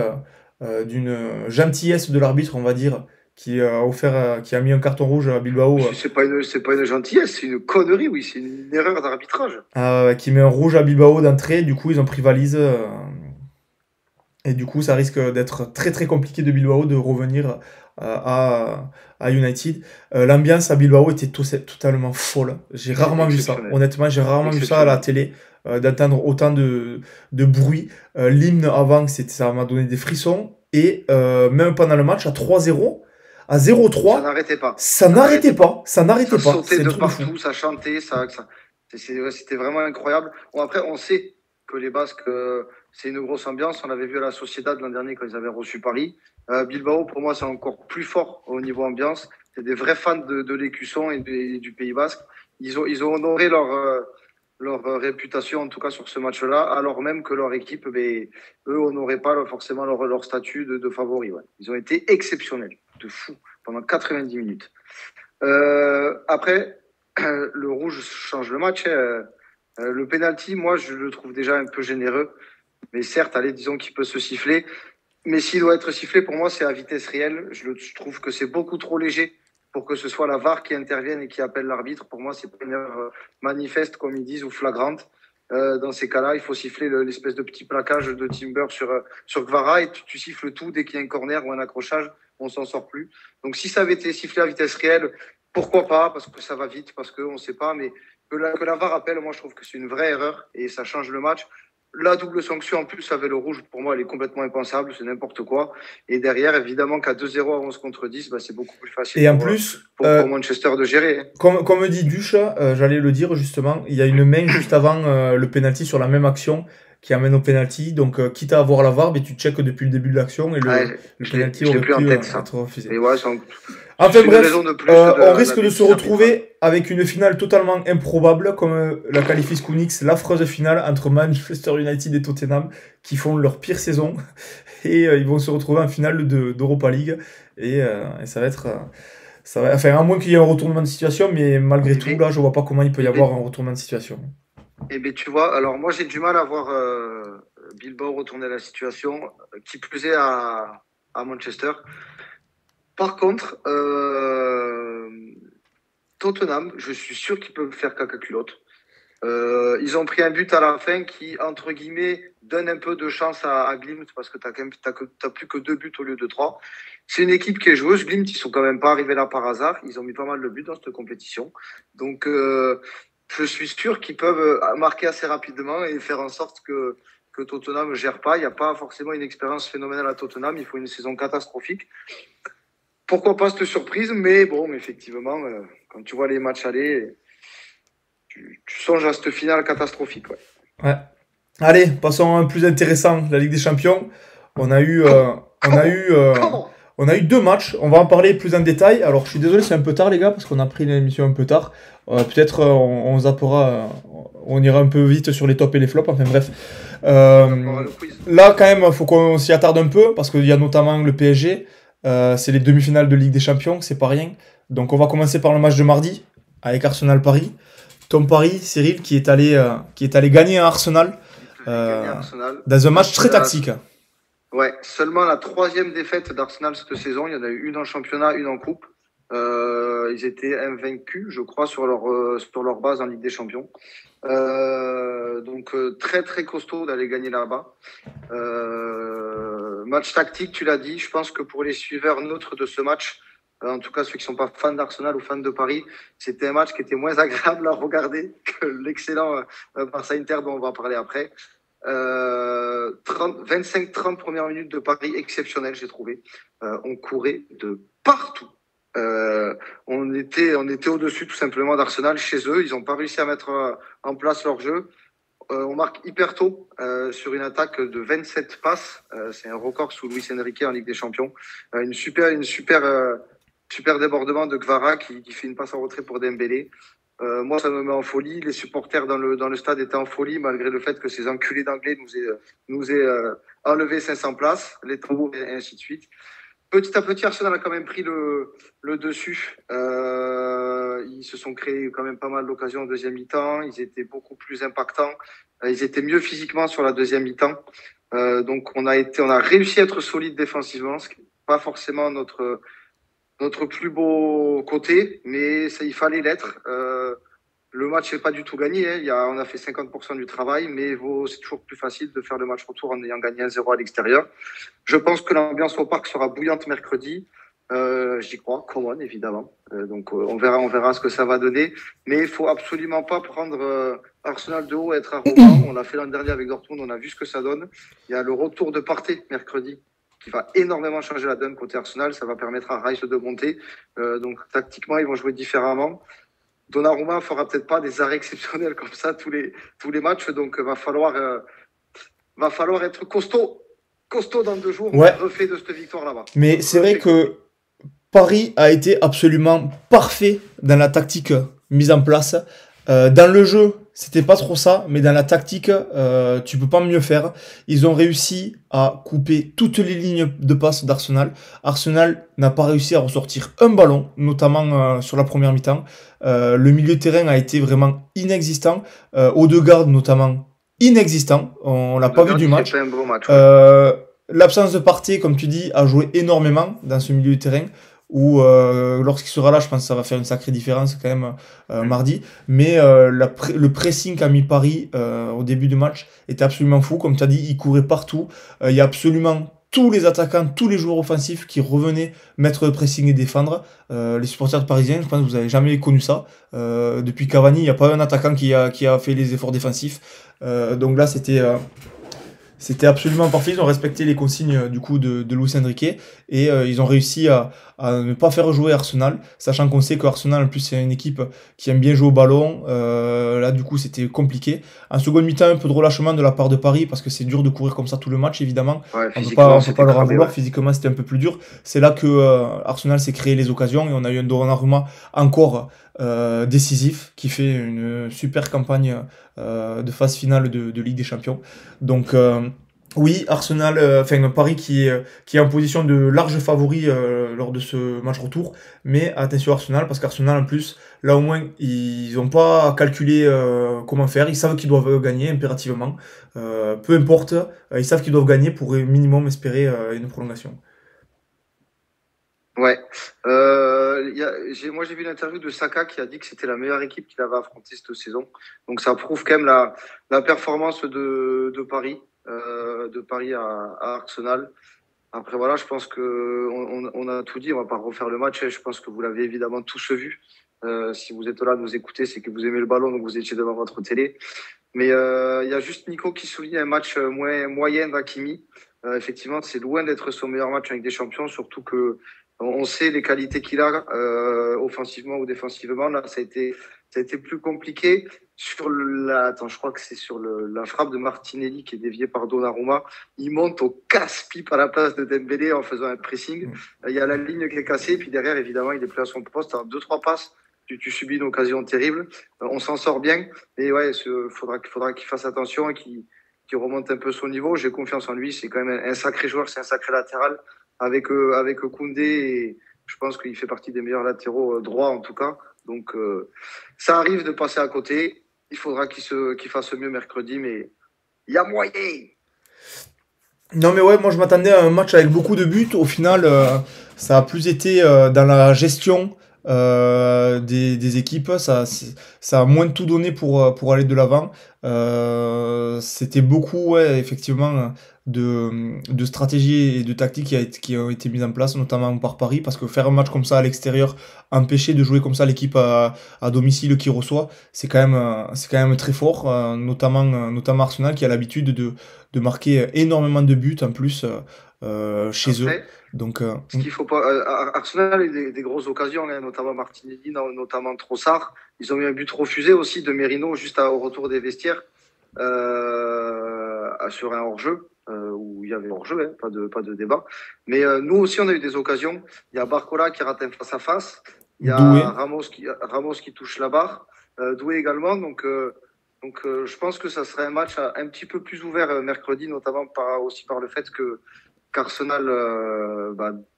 d'une gentillesse de l'arbitre, on va dire, qui a mis un carton rouge à Bilbao. C'est pas une gentillesse, c'est une connerie, oui, c'est une erreur d'arbitrage. Qui met un rouge à Bilbao d'entrée. Du coup, ils ont pris valise. Et du coup, ça risque d'être très très compliqué de Bilbao de revenir à United. L'ambiance à Bilbao était totalement folle. J'ai rarement vu ça. Exceptionnel. Honnêtement, j'ai rarement vu ça à la Exceptionnel. télé. D'entendre autant de bruit. L'hymne avant, ça m'a donné des frissons. Et même pendant le match, à 3-0, à Ça 0-3, n'arrêtait pas. ça Ça n'arrêtait n'arrêtait pas. pas. Ça Ça n'arrêtait pas. sautait C'est un de truc de fou. partout, ça chantait, ouais, c'était vraiment incroyable. Bon, après, on sait que les Basques, c'est une grosse ambiance. On l'avait vu à la Sociedad l'an dernier quand ils avaient reçu Paris. Bilbao, pour moi, c'est encore plus fort au niveau ambiance. C'est des vrais fans de l'Écusson et du Pays Basque. Ils ont honoré leur réputation, en tout cas sur ce match-là, alors même que leur équipe, ben, eux, honoraient pas forcément leur statut de favori. Ouais. Ils ont été exceptionnels, de fou, pendant 90 minutes. Après, le rouge change le match. Le penalty, moi, je le trouve déjà un peu généreux. Mais certes, allez, disons qu'il peut se siffler. Mais s'il doit être sifflé, pour moi, c'est à vitesse réelle. Je trouve que c'est beaucoup trop léger pour que ce soit la VAR qui intervienne et qui appelle l'arbitre. Pour moi, c'est pas une erreur manifeste, comme ils disent, ou flagrante. Dans ces cas-là, il faut siffler l'espèce de petit plaquage de Timber sur Gvara et tu siffles tout dès qu'il y a un corner ou un accrochage, on s'en sort plus. Donc si ça avait été sifflé à vitesse réelle, pourquoi pas? Parce que ça va vite, parce qu'on ne sait pas, mais que la VAR appelle, moi je trouve que c'est une vraie erreur et ça change le match. La double sanction en plus avec le rouge, pour moi, elle est complètement impensable, c'est n'importe quoi. Et derrière, évidemment, qu'à 2-0 à 11 contre 10, bah, c'est beaucoup plus facile Et en plus, pour Manchester de gérer. comme dit Duche, j'allais le dire justement, il y a une main juste avant le penalty sur la même action qui amène au penalty. Donc, quitte à avoir la VAR, mais tu checkes depuis le début de l'action et le penalty aurait plus en pu tête, ça. être refusé. Et ouais, Enfin une bref, raison de plus on risque de se bêtise retrouver avec une finale totalement improbable, comme la qualifie Skunix, l'affreuse finale entre Manchester United et Tottenham, qui font leur pire saison, et ils vont se retrouver en finale d'Europa League, et ça va être... enfin, à moins qu'il y ait un retournement de situation, mais malgré tout, là, je vois pas comment il peut y avoir un retournement de situation. Eh bien, tu vois, alors moi, j'ai du mal à voir Bilbao retourner la situation, qui plus est à Manchester. Par contre, Tottenham, je suis sûr qu'ils peuvent faire caca culotte. Ils ont pris un but à la fin qui, entre guillemets, donne un peu de chance à Glimt parce que t'as plus que 2 buts au lieu de 3. C'est une équipe qui est joueuse. Glimt, ils sont quand même pas arrivés là par hasard. Ils ont mis pas mal de buts dans cette compétition. Donc, je suis sûr qu'ils peuvent marquer assez rapidement et faire en sorte que Tottenham ne gère pas. Il n'y a pas forcément une expérience phénoménale à Tottenham. Il faut une saison catastrophique. Pourquoi pas cette surprise, mais bon, effectivement, quand tu vois les matchs aller, tu songes à cette finale catastrophique. Ouais. Ouais. Allez, passons à un plus intéressant, la Ligue des Champions. On a eu, on a Comment? eu, Comment? on a eu deux matchs. On va en parler plus en détail. Alors, je suis désolé, c'est un peu tard, les gars, parce qu'on a pris l'émission un peu tard. Peut-être on zappera, on ira un peu vite sur les tops et les flops. Enfin bref. On aura le quiz. Là, quand même, il faut qu'on s'y attarde un peu parce qu'il y a notamment le PSG. C'est les demi-finales de Ligue des Champions, c'est pas rien. Donc, on va commencer par le match de mardi avec Arsenal-Paris. Tom Paris, Cyril, qui est allé gagner à Arsenal Il fait gagner euh, Arsenal. dans un match très C'est la- tactique. Ouais, seulement la troisième défaite d'Arsenal cette saison. Il y en a eu une en championnat, une en coupe. Ils étaient invaincus, je crois, sur leur base en Ligue des Champions. Donc très très costaud d'aller gagner là-bas. Match tactique, tu l'as dit. Je pense que pour les suiveurs neutres de ce match, en tout cas ceux qui sont pas fans d'Arsenal ou fans de Paris, c'était un match qui était moins agréable à regarder que l'excellent Barça-Inter dont on va parler après. 25-30 premières minutes de Paris exceptionnelles, j'ai trouvé. On courait de partout. On était au-dessus tout simplement d'Arsenal chez eux. Ils n'ont pas réussi à mettre en place leur jeu. On marque hyper tôt sur une attaque de 27 passes. C'est un record sous Luis Enrique en Ligue des Champions. Super débordement de Gvara qui fait une passe en retrait pour Dembélé. Moi, ça me met en folie. Les supporters dans le stade étaient en folie, malgré le fait que ces enculés d'anglais nous aient enlevé 500 places, les tambours et ainsi de suite. Petit à petit, Arsenal a quand même pris le dessus. Ils se sont créés quand même pas mal d'occasions en deuxième mi-temps. Ils étaient beaucoup plus impactants. Ils étaient mieux physiquement sur la deuxième mi-temps. Donc, on a réussi à être solide défensivement, ce qui n'est pas forcément notre plus beau côté, mais ça, il fallait l'être. Le match n'est pas du tout gagné. Hein. On a fait 50% du travail, mais c'est toujours plus facile de faire le match retour en ayant gagné 1-0 à l'extérieur. Je pense que l'ambiance au parc sera bouillante mercredi. J'y crois, come on, évidemment. Donc on verra ce que ça va donner. Mais il faut absolument pas prendre Arsenal de haut et être arrogant. On l'a fait l'an dernier avec Dortmund, on a vu ce que ça donne. Il y a le retour de Partey mercredi qui va énormément changer la donne côté Arsenal. Ça va permettre à Rice de monter. Donc tactiquement, ils vont jouer différemment. Donnarumma fera peut-être pas des arrêts exceptionnels comme ça tous les matchs. Donc va falloir être costaud dans 2 jours. On Ouais, est refait de cette victoire là-bas. mais c'est vrai Refait. que Paris a été absolument parfait dans la tactique mise en place. Dans le jeu, c'était pas trop ça, mais dans la tactique, tu peux pas mieux faire. Ils ont réussi à couper toutes les lignes de passe d'Arsenal. Arsenal n'a pas réussi à ressortir un ballon, notamment sur la première mi-temps. Le milieu de terrain a été vraiment inexistant. Odegaard, notamment, inexistant. On l'a pas vu Odegaard, du il fait match. pas un beau match. Ouais. Euh, L'absence de Partey, comme tu dis, a joué énormément dans ce milieu de terrain. Où lorsqu'il sera là, je pense que ça va faire une sacrée différence quand même mardi. Mais le pressing qu'a mis Paris au début du match était absolument fou. Comme tu as dit, il courait partout. Il y a absolument tous les attaquants, tous les joueurs offensifs qui revenaient mettre le pressing et défendre. Les supporters parisiens, je pense que vous n'avez jamais connu ça. Depuis Cavani, il n'y a pas un attaquant qui a fait les efforts défensifs. Donc là, c'était absolument parfait. Ils ont respecté les consignes du coup de Luis Enrique et ils ont réussi à ne pas faire jouer Arsenal, sachant qu'on sait que Arsenal en plus c'est une équipe qui aime bien jouer au ballon. Là du coup c'était compliqué. En seconde mi-temps un peu de relâchement de la part de Paris parce que c'est dur de courir comme ça tout le match évidemment. Ouais, On peut pas, physiquement, on peut pas c'était leur en cramé. vouloir. Ouais. Physiquement c'était un peu plus dur. C'est là que Arsenal s'est créé les occasions et on a eu un Donnarumma encore décisif qui fait une super campagne de phase finale de Ligue des Champions. Donc oui, Arsenal, enfin Paris qui est en position de large favori lors de ce match retour, mais attention Arsenal parce qu'Arsenal en plus, là au moins ils n'ont pas à calculer comment faire, ils savent qu'ils doivent gagner impérativement, peu importe, ils savent qu'ils doivent gagner pour au minimum espérer une prolongation. Ouais. Moi, j'ai vu l'interview de Saka qui a dit que c'était la meilleure équipe qu'il avait affrontée cette saison. Donc, ça prouve quand même la performance de Paris à Arsenal. Après, voilà, je pense que on a tout dit. On va pas refaire le match. Je pense que vous l'avez évidemment tous vu. Si vous êtes là à nous écouter, c'est que vous aimez le ballon, donc vous étiez devant votre télé. Mais il y a juste Nico qui souligne un match moyen d'Hakimi. Effectivement, c'est loin d'être son meilleur match avec des champions, surtout que On sait les qualités qu'il a offensivement ou défensivement. Là, ça a été plus compliqué. Attends, je crois que c'est sur la frappe de Martinelli qui est déviée par Donnarumma. Il monte au casse-pipe à la place de Dembélé en faisant un pressing. Il y a la ligne qui est cassée, puis derrière, évidemment, il est plus à son poste. En 2-3 passes, tu subis une occasion terrible. On s'en sort bien. Et ouais, faudra qu'il fasse attention et qu'il remonte un peu son niveau. J'ai confiance en lui. C'est quand même un sacré joueur, c'est un sacré latéral avec Koundé. Et je pense qu'il fait partie des meilleurs latéraux droits, en tout cas. Donc, ça arrive de passer à côté. Il faudra qu'il fasse mieux mercredi, mais il y a moyen. Non mais ouais, moi je m'attendais à un match avec beaucoup de buts. Au final, ça a plus été dans la gestion des équipes. Ça a moins tout donné pour aller de l'avant. C'était beaucoup, ouais, effectivement, de stratégies et de tactiques qui ont été mises en place, notamment par Paris, parce que faire un match comme ça à l'extérieur, empêcher de jouer comme ça l'équipe à domicile qui reçoit, c'est quand même très fort, notamment Arsenal qui a l'habitude de marquer énormément de buts en plus chez eux. Après, Donc, ce qu'il faut pas, Arsenal a eu des grosses occasions, hein, notamment Martinelli, notamment Trossard. Ils ont eu un but refusé aussi de Merino juste au retour des vestiaires sur un hors-jeu. Où il y avait hors-jeu, hein, pas de débat. Mais nous aussi, on a eu des occasions. Il y a Barcola qui rate un face-à-face. Il y a Doué. Ramos qui touche la barre. Doué également. Donc je pense que ça serait un match un petit peu plus ouvert mercredi, notamment aussi par le fait qu'Arsenal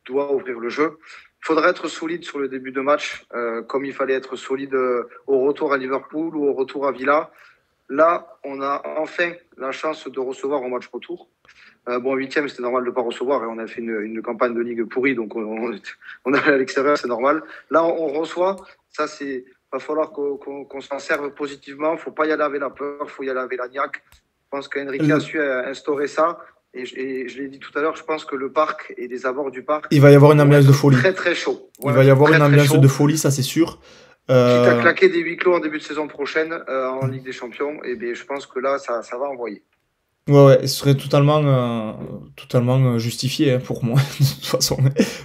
doit ouvrir le jeu. Il faudrait être solide sur le début de match, comme il fallait être solide au retour à Liverpool ou au retour à Villa. Là, on a enfin la chance de recevoir au match retour. Bon, en huitième, c'était normal de ne pas recevoir. On a fait une campagne de ligue pourrie, donc on est à l'extérieur, c'est normal. Là, on reçoit. Ça, va falloir qu'on s'en serve positivement. Faut pas y aller avec la peur, faut y aller avec la niaque. Je pense qu'Enrique a su instaurer ça. Et je l'ai dit tout à l'heure, je pense que le parc et les abords du parc Il va y avoir une vont ambiance de être folie. très très chaud. Il va y avoir une ambiance de folie, ça c'est sûr. Quitte à claquer des huis clos en début de saison prochaine en Ligue des Champions, et bien je pense que là, ça va envoyer. Ouais, ce serait totalement justifié, hein, pour moi. De toute façon,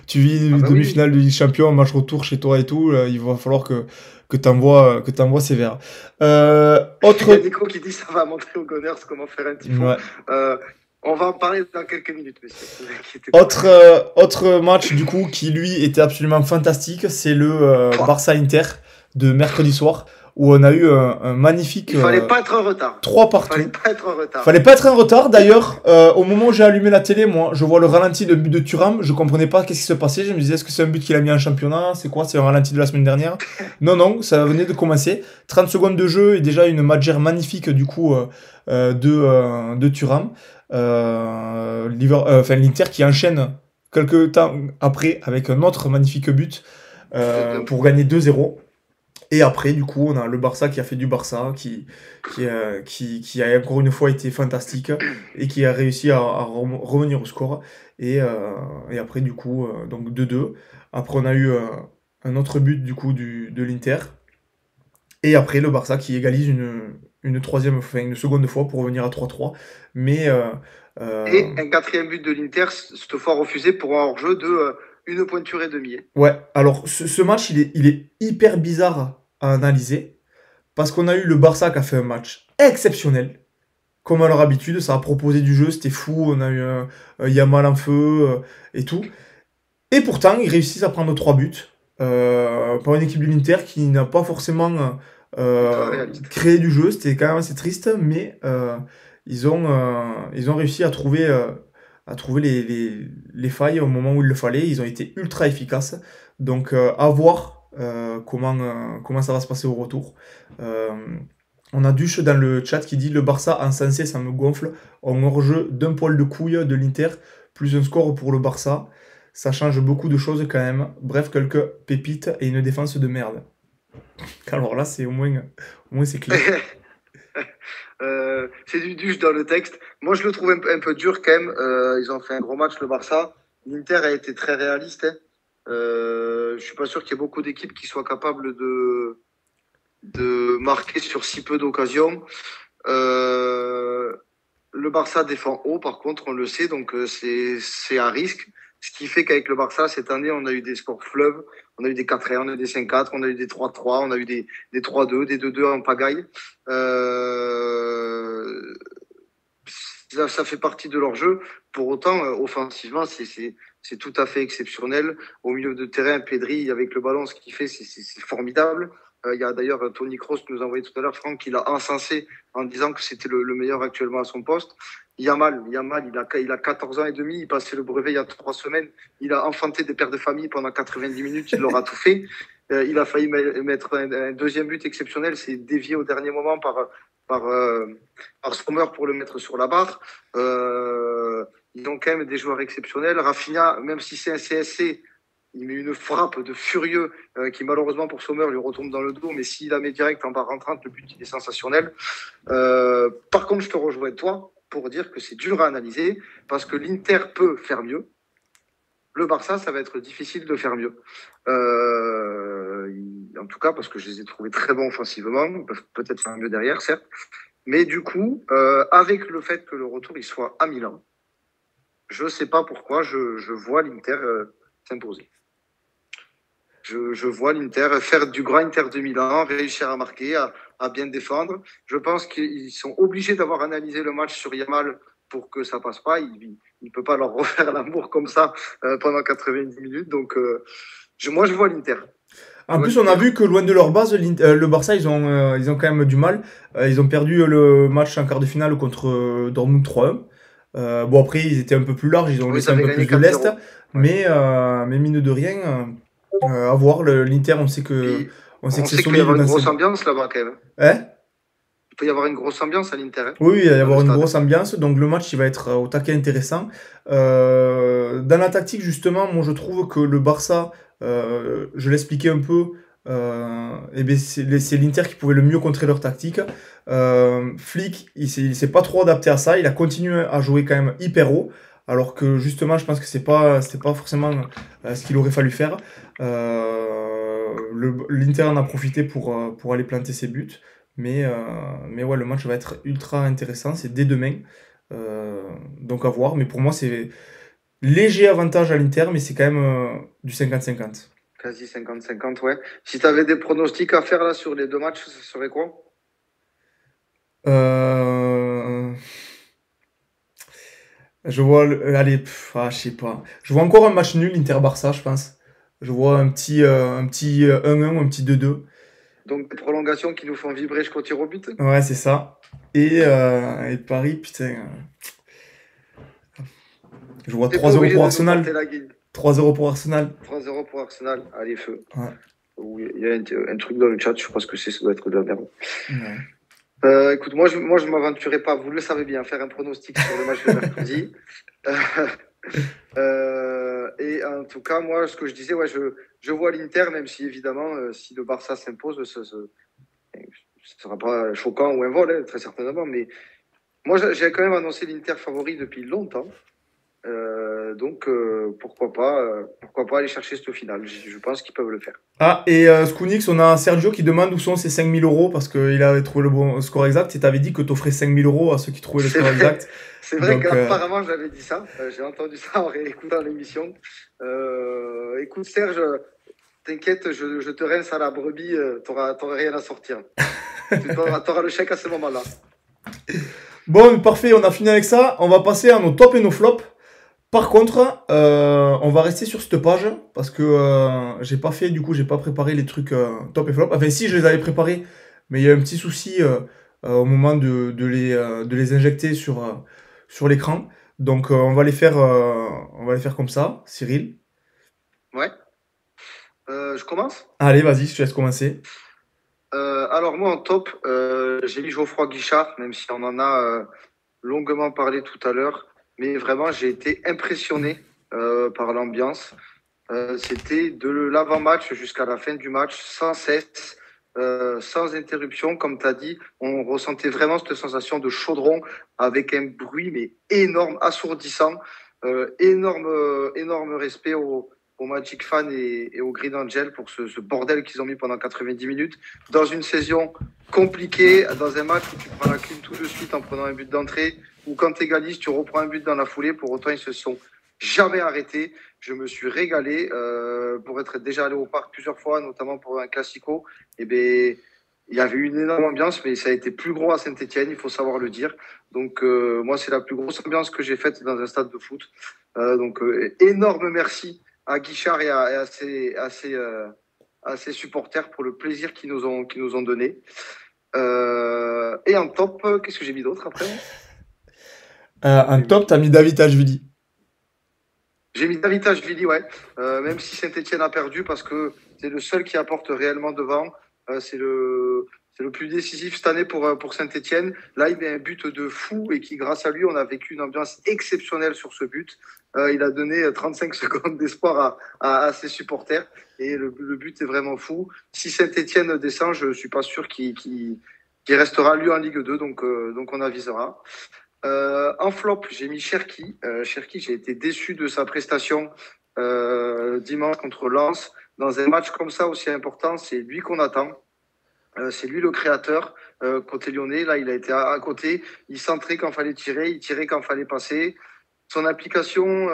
tu vis une demi-finale de Ligue des Champions, un match retour chez toi et tout, il va falloir que t'envoies sévère. Il y a Nico qui dit ça va montrer aux Gunners comment faire un tifo. Ouais. On va en parler dans quelques minutes, monsieur. Autre match, du coup, qui lui était absolument fantastique, c'est le Barça-Inter de mercredi soir, où on a eu un magnifique... Il fallait pas être en retard. 3 partout. Fallait pas être en retard. Fallait pas être en retard. D'ailleurs, au moment où j'ai allumé la télé, moi, je vois le ralenti de but de Thuram. Je comprenais pas qu'est-ce qui se passait. Je me disais, est-ce que c'est un but qu'il a mis en championnat? C'est quoi? C'est un ralenti de la semaine dernière? Non, ça venait de commencer. 30 secondes de jeu et déjà une magère magnifique, du coup, de Thuram. L'Inter qui enchaîne quelques temps après avec un autre magnifique but pour gagner 2-0. Et après, du coup, on a le Barça qui a fait du Barça, qui a encore une fois été fantastique et qui a réussi à revenir au score. Et après, du coup, donc 2-2. Après, on a eu un autre but, du coup, de l'Inter. Et après, le Barça qui égalise une seconde fois pour revenir à 3-3. Mais... Et un quatrième but de l'Inter, cette fois refusé pour un hors-jeu de... une pointure et demie. Ouais, alors ce match, il est hyper bizarre à analyser, parce qu'on a eu le Barça qui a fait un match exceptionnel, comme à leur habitude, ça a proposé du jeu, c'était fou, on a eu un Yamal en feu et tout. Et pourtant, ils réussissent à prendre 3 buts par une équipe de l'Inter qui n'a pas forcément créé du jeu, c'était quand même assez triste, mais ils ont réussi à trouver les failles au moment où il le fallait. Ils ont été ultra efficaces. Donc, à voir comment ça va se passer au retour. On a Duche dans le chat qui dit: le Barça encensé, ça me gonfle. On hors-jeu d'un poil de couille de l'Inter, plus un score pour le Barça. Ça change beaucoup de choses quand même. Bref, quelques pépites et une défense de merde. Alors là, c'est au moins c'est clair. C'est du Duche dans le texte. Moi, je le trouve un peu dur quand même. Ils ont fait un gros match, le Barça. L'Inter a été très réaliste. Hein. Je suis pas sûr qu'il y ait beaucoup d'équipes qui soient capables de marquer sur si peu d'occasions. Le Barça défend haut, par contre, on le sait, donc c'est à risque. Ce qui fait qu'avec le Barça, cette année, on a eu des scores fleuves, on a eu des 4-1, on a eu des 5-4, on a eu des 3-3, on a eu des 3-2, des 2-2 en pagaille. Ça fait partie de leur jeu. Pour autant, offensivement, c'est tout à fait exceptionnel. Au milieu de terrain, Pedri, avec le ballon, ce qu'il fait, c'est formidable. Il y a d'ailleurs Tony Kroos qui nous a envoyé tout à l'heure, Franck, qui l'a encensé en disant que c'était le meilleur actuellement à son poste. Yamal, il a 14 ans et demi, il passait le brevet il y a 3 semaines, il a enfanté des pères de famille pendant 90 minutes, il leur a tout fait. Il a failli mettre un deuxième but exceptionnel, c'est dévié au dernier moment par Sommer pour le mettre sur la barre. Ils ont quand même des joueurs exceptionnels. Rafinha, même si c'est un CSC, il met une frappe de furieux qui malheureusement pour Sommer lui retombe dans le dos, mais s'il la met direct en barre rentrante, le but il est sensationnel. Par contre, je te rejoins toi pour dire que c'est dur à analyser parce que l'Inter peut faire mieux. Le Barça, ça va être difficile de faire mieux. En tout cas, parce que je les ai trouvés très bons offensivement, ils peuvent peut-être faire mieux derrière, certes. Mais du coup, avec le fait que le retour il soit à Milan, je ne sais pas pourquoi je vois l'Inter s'imposer. Je vois l'Inter faire du grand Inter de Milan, réussir à marquer, à bien défendre. Je pense qu'ils sont obligés d'avoir analysé le match sur Yamal pour que ça passe pas. Il ne peut pas leur refaire l'amour comme ça pendant 90 minutes. Donc, moi, je vois l'Inter. En plus, on a vu que loin de leur base, le Barça, ils ont quand même du mal. Ils ont perdu le match en quart de finale contre Dortmund 3-1. Bon, après, ils étaient un peu plus larges, ils ont laissé un peu plus de lest. Mais mine de rien, à voir, l'Inter, on sait que c'est solide. Il peut y avoir une grosse ambiance là-bas quand même. Hein? Il peut y avoir une grosse ambiance à l'Inter. Hein, oui, il va y avoir une grosse ambiance, donc le match il va être au taquet intéressant. Dans la tactique, justement, moi je trouve que le Barça, je l'expliquais un peu, c'est l'Inter qui pouvait le mieux contrer leur tactique. Flick, il s'est pas trop adapté à ça, il a continué à jouer quand même hyper haut, alors que justement, je pense que c'était pas forcément ce qu'il aurait fallu faire. L'Inter en a profité pour aller planter ses buts. Mais ouais, le match va être ultra intéressant, c'est dès demain. Donc à voir, mais pour moi c'est léger avantage à l'Inter, mais c'est quand même du 50-50. Quasi 50-50, ouais. Si tu avais des pronostics à faire là sur les deux matchs, ça serait quoi? Je vois, allez, je sais pas. Je vois encore un match nul Inter-Barça, je pense. Je vois un petit 1-1 ou un petit 2-2. Donc des prolongations qui nous font vibrer jusqu'au tir au but. Ouais, c'est ça. Et Paris, putain. Je vois 3-0 pour Arsenal. 3-0 pour Arsenal. 3-0 pour Arsenal. Allez, feu. Ouais. Il y a un truc dans le chat, je pense que ça doit être de la merde. Ouais. Écoute, moi je m'aventurerai pas, vous le savez bien, faire un pronostic sur le match de mercredi. Et en tout cas, moi, ce que je disais, ouais, je vois l'Inter, même si évidemment, si le Barça s'impose, ce sera pas choquant ou un vol, hein, très certainement. Mais moi, j'ai quand même annoncé l'Inter favori depuis longtemps. Donc, pourquoi pas aller chercher ce final. Je pense qu'ils peuvent le faire. Ah, et Skounix, on a Sergio qui demande où sont ces 5000 € parce qu'il avait trouvé le bon score exact. Et tu avais dit que tu offrais 5000 € à ceux qui trouvaient le score exact. C'est vrai qu'apparemment, j'avais dit ça. J'ai entendu ça en réécoutant l'émission. Écoute, Serge, t'inquiète, je te rince à la brebis. T'auras rien à sortir. T'auras le chèque à ce moment-là. Bon, parfait, on a fini avec ça. On va passer à nos tops et nos flops. Par contre, on va rester sur cette page parce que j'ai pas préparé les trucs top et flop. Enfin, si, je les avais préparés, mais il y a un petit souci au moment de les injecter sur l'écran. Donc, on va les faire comme ça. Cyril? Ouais. Je commence? Allez, vas-y, je te laisse commencer. Alors, moi, en top, j'ai mis Geoffroy Guichard, même si on en a longuement parlé tout à l'heure. Mais vraiment, j'ai été impressionné par l'ambiance. C'était de l'avant-match jusqu'à la fin du match, sans cesse, sans interruption. Comme tu as dit, on ressentait vraiment cette sensation de chaudron avec un bruit mais énorme, assourdissant. Énorme respect aux Magic Fans et aux Green Angels pour ce bordel qu'ils ont mis pendant 90 minutes. Dans une saison compliquée, dans un match où tu prends la clim tout de suite en prenant un but d'entrée, ou quand tu égalises, tu reprends un but dans la foulée. Pour autant, ils se sont jamais arrêté. Je me suis régalé pour être déjà allé au parc plusieurs fois, notamment pour un classico. Et ben, il y avait une énorme ambiance, mais ça a été plus gros à Saint-Étienne, il faut savoir le dire. Donc moi, c'est la plus grosse ambiance que j'ai faite dans un stade de foot. Donc énorme merci à Guichard à ses supporters pour le plaisir qu'ils nous ont donné. Et en top, qu'est-ce que j'ai mis d'autre après? En top, t'as mis David Ashvili. J'ai mis David Vili, ouais. Même si Saint-Etienne a perdu parce que c'est le seul qui apporte réellement devant. C'est le plus décisif cette année pour Saint-Etienne. Là, il met un but de fou et qui, grâce à lui, on a vécu une ambiance exceptionnelle sur ce but. Il a donné 35 secondes d'espoir à ses supporters et le but est vraiment fou. Si Saint-Etienne descend, je suis pas sûr qu'il restera lui en Ligue 2, donc on avisera. En flop, j'ai mis Cherki. Cherki, j'ai été déçu de sa prestation dimanche contre Lens. Dans un match comme ça aussi important, c'est lui qu'on attend. C'est lui le créateur côté lyonnais. Là, il a été à côté. Il centrait quand fallait tirer, il tirait quand fallait passer. Son application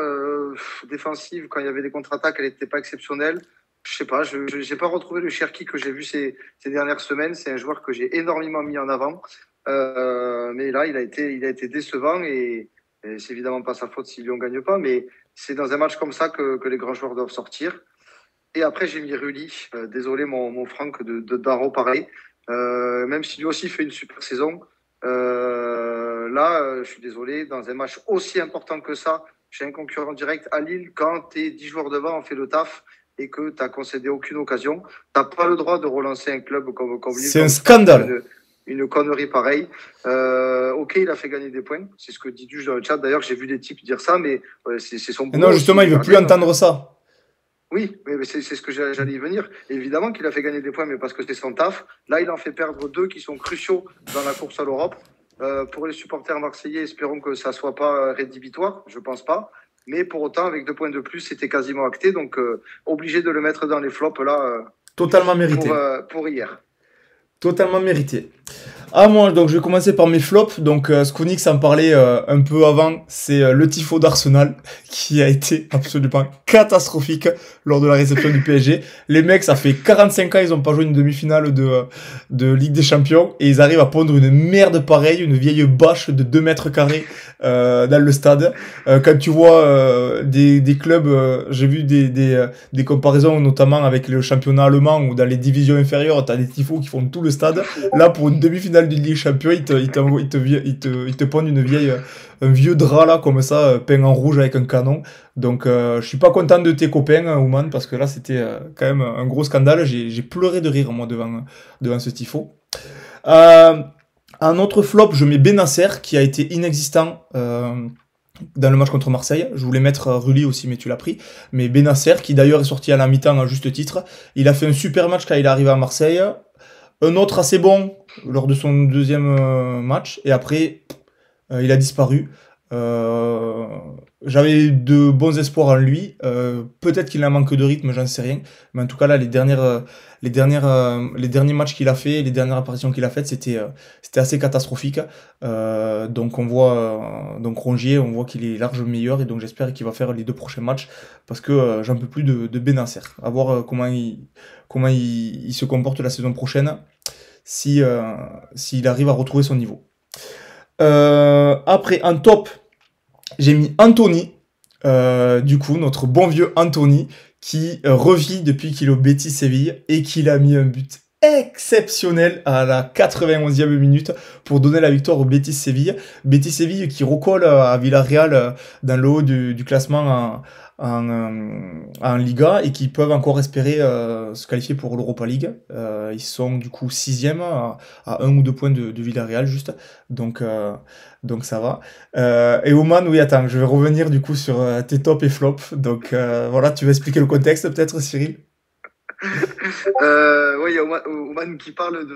défensive, quand il y avait des contre-attaques, elle n'était pas exceptionnelle. Je sais pas, je n'ai pas retrouvé le Cherki que j'ai vu ces dernières semaines. C'est un joueur que j'ai énormément mis en avant. Mais là, il a été décevant et c'est évidemment pas sa faute si Lyon gagne pas, mais c'est dans un match comme ça que les grands joueurs doivent sortir. Et après, j'ai mis Rulli. Désolé, mon Franck de Darro, pareil. Même si lui aussi fait une super saison. Je suis désolé, dans un match aussi important que ça, chez un concurrent direct à Lille, quand tes 10 joueurs devant ont fait le taf et que tu n'as concédé aucune occasion, tu n'as pas le droit de relancer un club comme Lille. C'est un scandale. Une connerie pareille. Ok, il a fait gagner des points. C'est ce que dit Duge dans le chat. D'ailleurs, j'ai vu des types dire ça, mais c'est son boulot. Non, justement, il veut plus entendre ça. Oui, mais c'est ce que j'allais y venir. Évidemment qu'il a fait gagner des points, mais parce que c'est son taf. Là, il en fait perdre 2 qui sont cruciaux dans la course à l'Europe. Pour les supporters marseillais, espérons que ça soit pas rédhibitoire. Je pense pas. Mais pour autant, avec 2 points de plus, c'était quasiment acté. Donc, obligé de le mettre dans les flops là. Totalement mérité. Pour hier. Totalement mérité. Ah, moi, donc je vais commencer par mes flops. Donc, Skunix en parlait un peu avant. C'est le tifo d'Arsenal qui a été absolument catastrophique lors de la réception du PSG. Les mecs, ça fait 45 ans, ils ont pas joué une demi-finale de Ligue des Champions et ils arrivent à pondre une merde pareille, une vieille bâche de 2 mètres carrés dans le stade. Quand tu vois des clubs, j'ai vu des comparaisons notamment avec le championnat allemand ou dans les divisions inférieures, t'as des tifos qui font tout le stade. Là, pour une demi-finale de Ligue des Champions, ils te pondent un vieux drap là comme ça, peint en rouge avec un canon. Donc je suis pas content de tes copains, Ouman, parce que là c'était quand même un gros scandale. J'ai pleuré de rire moi devant ce tifo. Un autre flop, je mets Benasser qui a été inexistant dans le match contre Marseille. Je voulais mettre Rulli aussi, mais tu l'as pris. Mais Benasser, qui d'ailleurs est sorti à la mi-temps à juste titre, il a fait un super match quand il est arrivé à Marseille. Un autre assez bon lors de son deuxième match. Et après, il a disparu. J'avais de bons espoirs en lui. Peut-être qu'il a manque de rythme, j'en sais rien. Mais en tout cas, là, les derniers matchs qu'il a fait, les dernières apparitions qu'il a faites, c'était assez catastrophique. Donc on voit, donc Rongier, on voit qu'il est largement meilleur et donc j'espère qu'il va faire les 2 prochains matchs parce que j'en peux plus de Benasser. À voir comment il se comporte la saison prochaine s'il arrive à retrouver son niveau. Après, en top, j'ai mis Anthony, du coup, notre bon vieux Anthony, qui revit depuis qu'il est au Betis Séville et qu'il a mis un but exceptionnel à la 91e minute pour donner la victoire au Betis Séville. Betis Séville qui recolle à Villarreal dans le haut du classement en Liga et qui peuvent encore espérer se qualifier pour l'Europa League. Ils sont du coup 6e à 1 ou 2 points de Villarreal juste. Donc ça va. Et Oman, oui, attends, je vais revenir du coup sur tes tops et flops. Donc voilà, tu vas expliquer le contexte peut-être, Cyril? Oui, il y a Oman qui parle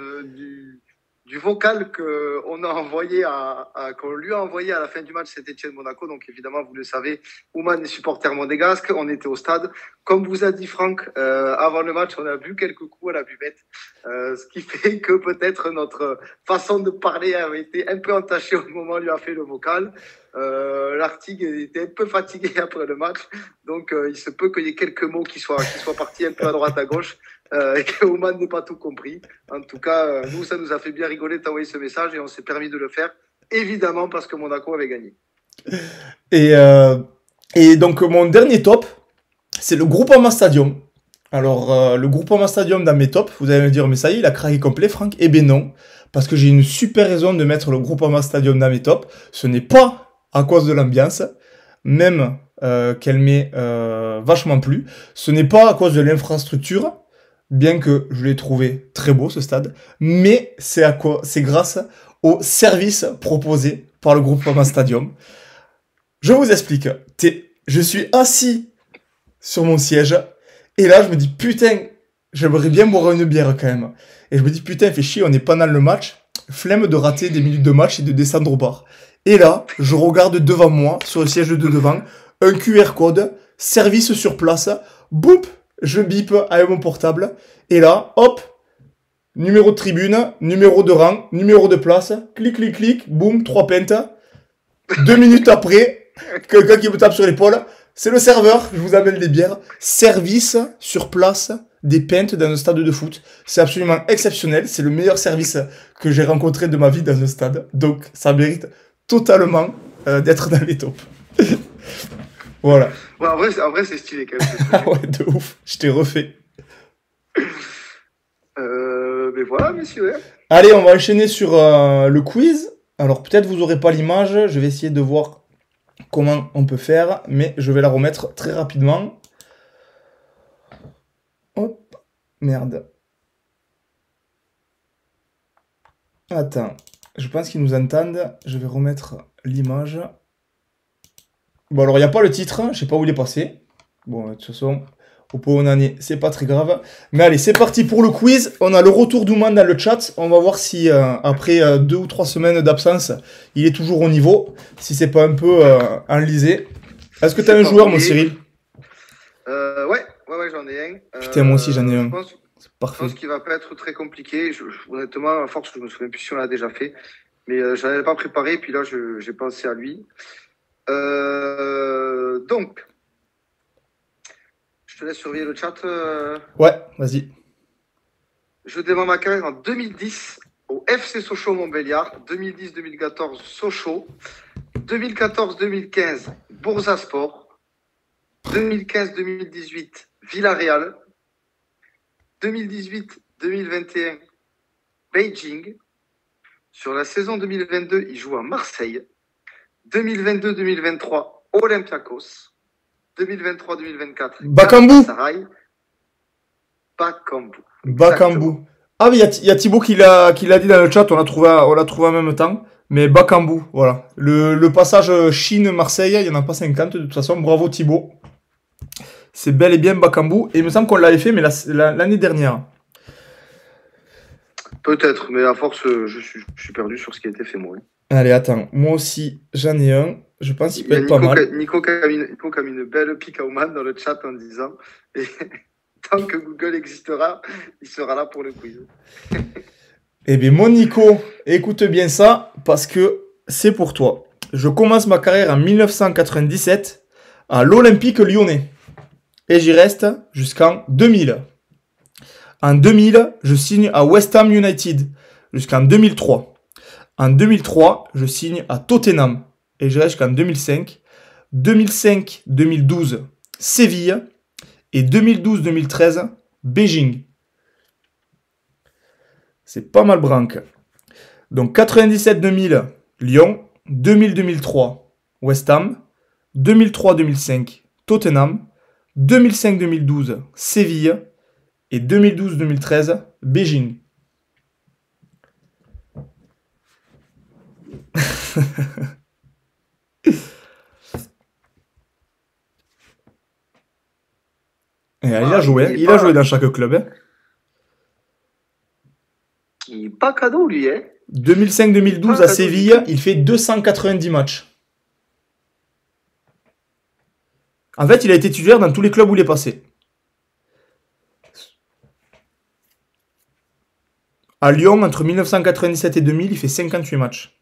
du vocal qu'on lui a envoyé à la fin du match Saint-Étienne-Monaco. Donc évidemment, vous le savez, Oman est supporter monégasque. On était au stade. Comme vous a dit Franck, avant le match, on a bu quelques coups à la buvette. Ce qui fait que peut-être notre façon de parler avait été un peu entachée au moment où il a fait le vocal. L'Artigue était un peu fatigué après le match. Donc il se peut qu'il y ait quelques mots qui soient partis un peu à droite, à gauche. Et que Oman n'ait pas tout compris. En tout cas, nous, ça nous a fait bien rigoler de t'envoyer ce message et on s'est permis de le faire, évidemment, parce que Monaco avait gagné. Et donc, mon dernier top, c'est le Groupama Stadium. Alors, le Groupama Stadium dans mes tops, vous allez me dire, mais ça y est, il a craqué complet, Franck. Eh ben non, parce que j'ai une super raison de mettre le Groupama Stadium dans mes tops. Ce n'est pas à cause de l'ambiance, même qu'elle m'est vachement plu. Ce n'est pas à cause de l'infrastructure, bien que je l'ai trouvé très beau ce stade, mais c'est grâce aux services proposés par le Groupama Stadium. Je vous explique. Je suis assis sur mon siège et là je me dis putain, j'aimerais bien boire une bière quand même. Et je me dis putain, fait chier, on n'est pas dans le match. Flemme de rater des minutes de match et de descendre au bar. Et là, je regarde devant moi, sur le siège de devant, un QR code, service sur place, boum, je bip avec mon portable, et là, hop, numéro de tribune, numéro de rang, numéro de place, clic, clic, clic, boum, 3 pentes. 2 minutes après, quelqu'un qui me tape sur l'épaule, c'est le serveur, je vous amène des bières. Service sur place, des pentes dans un stade de foot. C'est absolument exceptionnel, c'est le meilleur service que j'ai rencontré de ma vie dans un stade. Donc, ça mérite totalement d'être dans les tops. Voilà. Ouais, en vrai c'est stylé quand même. Ouais, de ouf, je t'ai refait. Mais voilà, messieurs. Ouais. Allez, on va enchaîner sur le quiz. Alors, peut-être vous n'aurez pas l'image. Je vais essayer de voir comment on peut faire. Mais je vais la remettre très rapidement. Hop. Merde. Attends. Je pense qu'ils nous entendent. Je vais remettre l'image. Bon, alors, il n'y a pas le titre. Je sais pas où il est passé. Bon, de toute façon... Au point où on en est, c'est pas très grave. Mais allez, c'est parti pour le quiz. On a le retour d'Ouman dans le chat. On va voir si, après 2 ou 3 semaines d'absence, il est toujours au niveau. Si c'est pas un peu enlisé. Est-ce que t'as un joueur, mon Cyril? Ouais, j'en ai un. Putain, moi aussi, j'en ai un. C'est parfait. Je pense qu'il va pas être très compliqué. Honnêtement, à force, je me souviens plus si on l'a déjà fait. Mais je l'avais pas préparé. Puis là, j'ai pensé à lui. Donc... Je te laisse surveiller le chat. Ouais, vas-y. Je démarre ma carrière en 2010 au FC Sochaux Montbéliard. 2010-2014 Sochaux. 2014-2015 Bursaspor. 2015-2018 Villarreal. 2018-2021 Beijing. Sur la saison 2022, il joue à Marseille. 2022-2023 Olympiakos. 2023-2024. Bakambu. Bakambu. Ah, mais il y a Thibaut qui l'a dit dans le chat, on l'a trouvé en même temps. Mais Bakambu, voilà. Le passage Chine-Marseille, il n'y en a pas 50 de toute façon. Bravo Thibaut. C'est bel et bien Bakambu. Et il me semble qu'on l'avait fait, mais l'année dernière. Peut-être, mais à force, je suis perdu sur ce qui a été fait, moi. Allez, attends. Moi aussi, j'en ai un. Je pense qu'il peut être pas mal. Nico qui a mis une belle pique à Oman dans le chat en disant et, tant que Google existera, il sera là pour le quiz. Eh bien, mon Nico, écoute bien ça parce que c'est pour toi. Je commence ma carrière en 1997 à l'Olympique Lyonnais et j'y reste jusqu'en 2000. En 2000, je signe à West Ham United jusqu'en 2003. En 2003, je signe à Tottenham et je reste jusqu'en 2005. 2005-2012, Séville. Et 2012-2013, Beijing. C'est pas mal branque. Donc 97-2000, Lyon. 2000-2003, West Ham. 2003-2005, Tottenham. 2005-2012, Séville. Et 2012-2013, Beijing. Il a joué dans chaque club. Hein. Il n'est pas cadeau, lui, hein. 2005-2012 à Séville, il fait 290 matchs. En fait, il a été titulaire dans tous les clubs où il est passé. À Lyon, entre 1997 et 2000, il fait 58 matchs.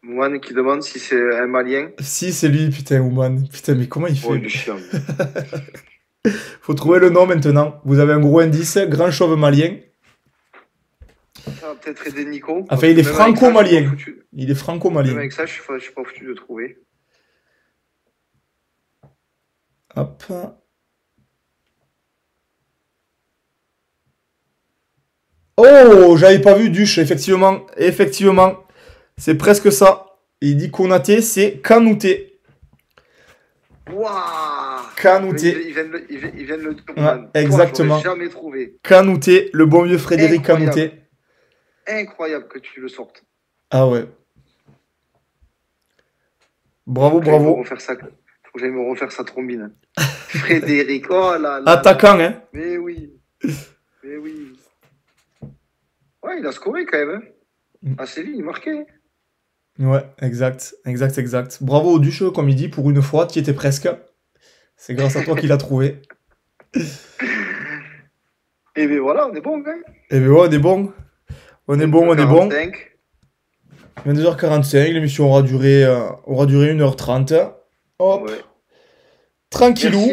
Moine qui demande si c'est un Malien. Si, c'est lui, putain, Ouman. Putain, mais comment il fait? Oh, du chien. Faut trouver le nom maintenant. Vous avez un gros indice, grand chauve malien. Ça va peut-être aider Nico. Enfin, il est franco-malien. Il est Même franco-malien. avec ça, je suis pas foutu de trouver. Hop. Oh, j'avais pas vu Duche, effectivement. Effectivement. C'est presque ça. Il dit Konaté, c'est Kanouté. Waouh! Kanouté. Il vient de le dire. Ouais, exactement. Je l'aurais jamais trouvé. Kanouté, le bon vieux Frédéric Kanouté. Incroyable que tu le sortes. Ah ouais. Bravo, bravo. Faut que j'aille me refaire sa trombine. Frédéric, oh là là. Attaquant, hein? Mais oui. Mais oui. Ouais, il a scoré quand même. Hein. À Séville, il marquait. Ouais, exact. Bravo au Duche, comme il dit, pour une fois, tu y étais presque. C'est grâce à toi qu'il a trouvé. Et bien voilà, on est bon, hein. Et bien ouais, on est bon. On est bon. 22h45, l'émission aura duré 1h30. Hop. Ouais. Tranquillou.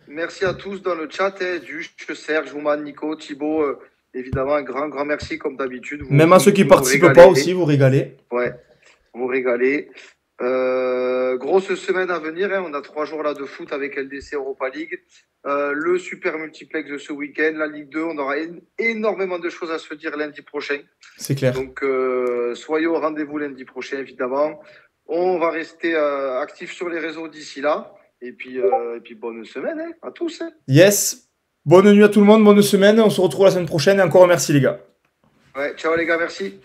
Merci à tous dans le chat, hein. Duche, Serge, Ouman, Nico, Thibaut. Évidemment, un grand merci comme d'habitude. Même à ceux qui ne participent pas aussi, vous régalez. Ouais, vous régalez. Grosse semaine à venir, hein. On a 3 jours là de foot avec LDC Europa League. Le super multiplex de ce week-end, la Ligue 2, on aura énormément de choses à se dire lundi prochain. C'est clair. Donc, soyez au rendez-vous lundi prochain, évidemment. On va rester actifs sur les réseaux d'ici là. Et puis bonne semaine, hein, à tous. Hein. Yes. Bonne nuit à tout le monde, bonne semaine. On se retrouve la semaine prochaine et encore merci les gars. Ouais, ciao les gars, merci.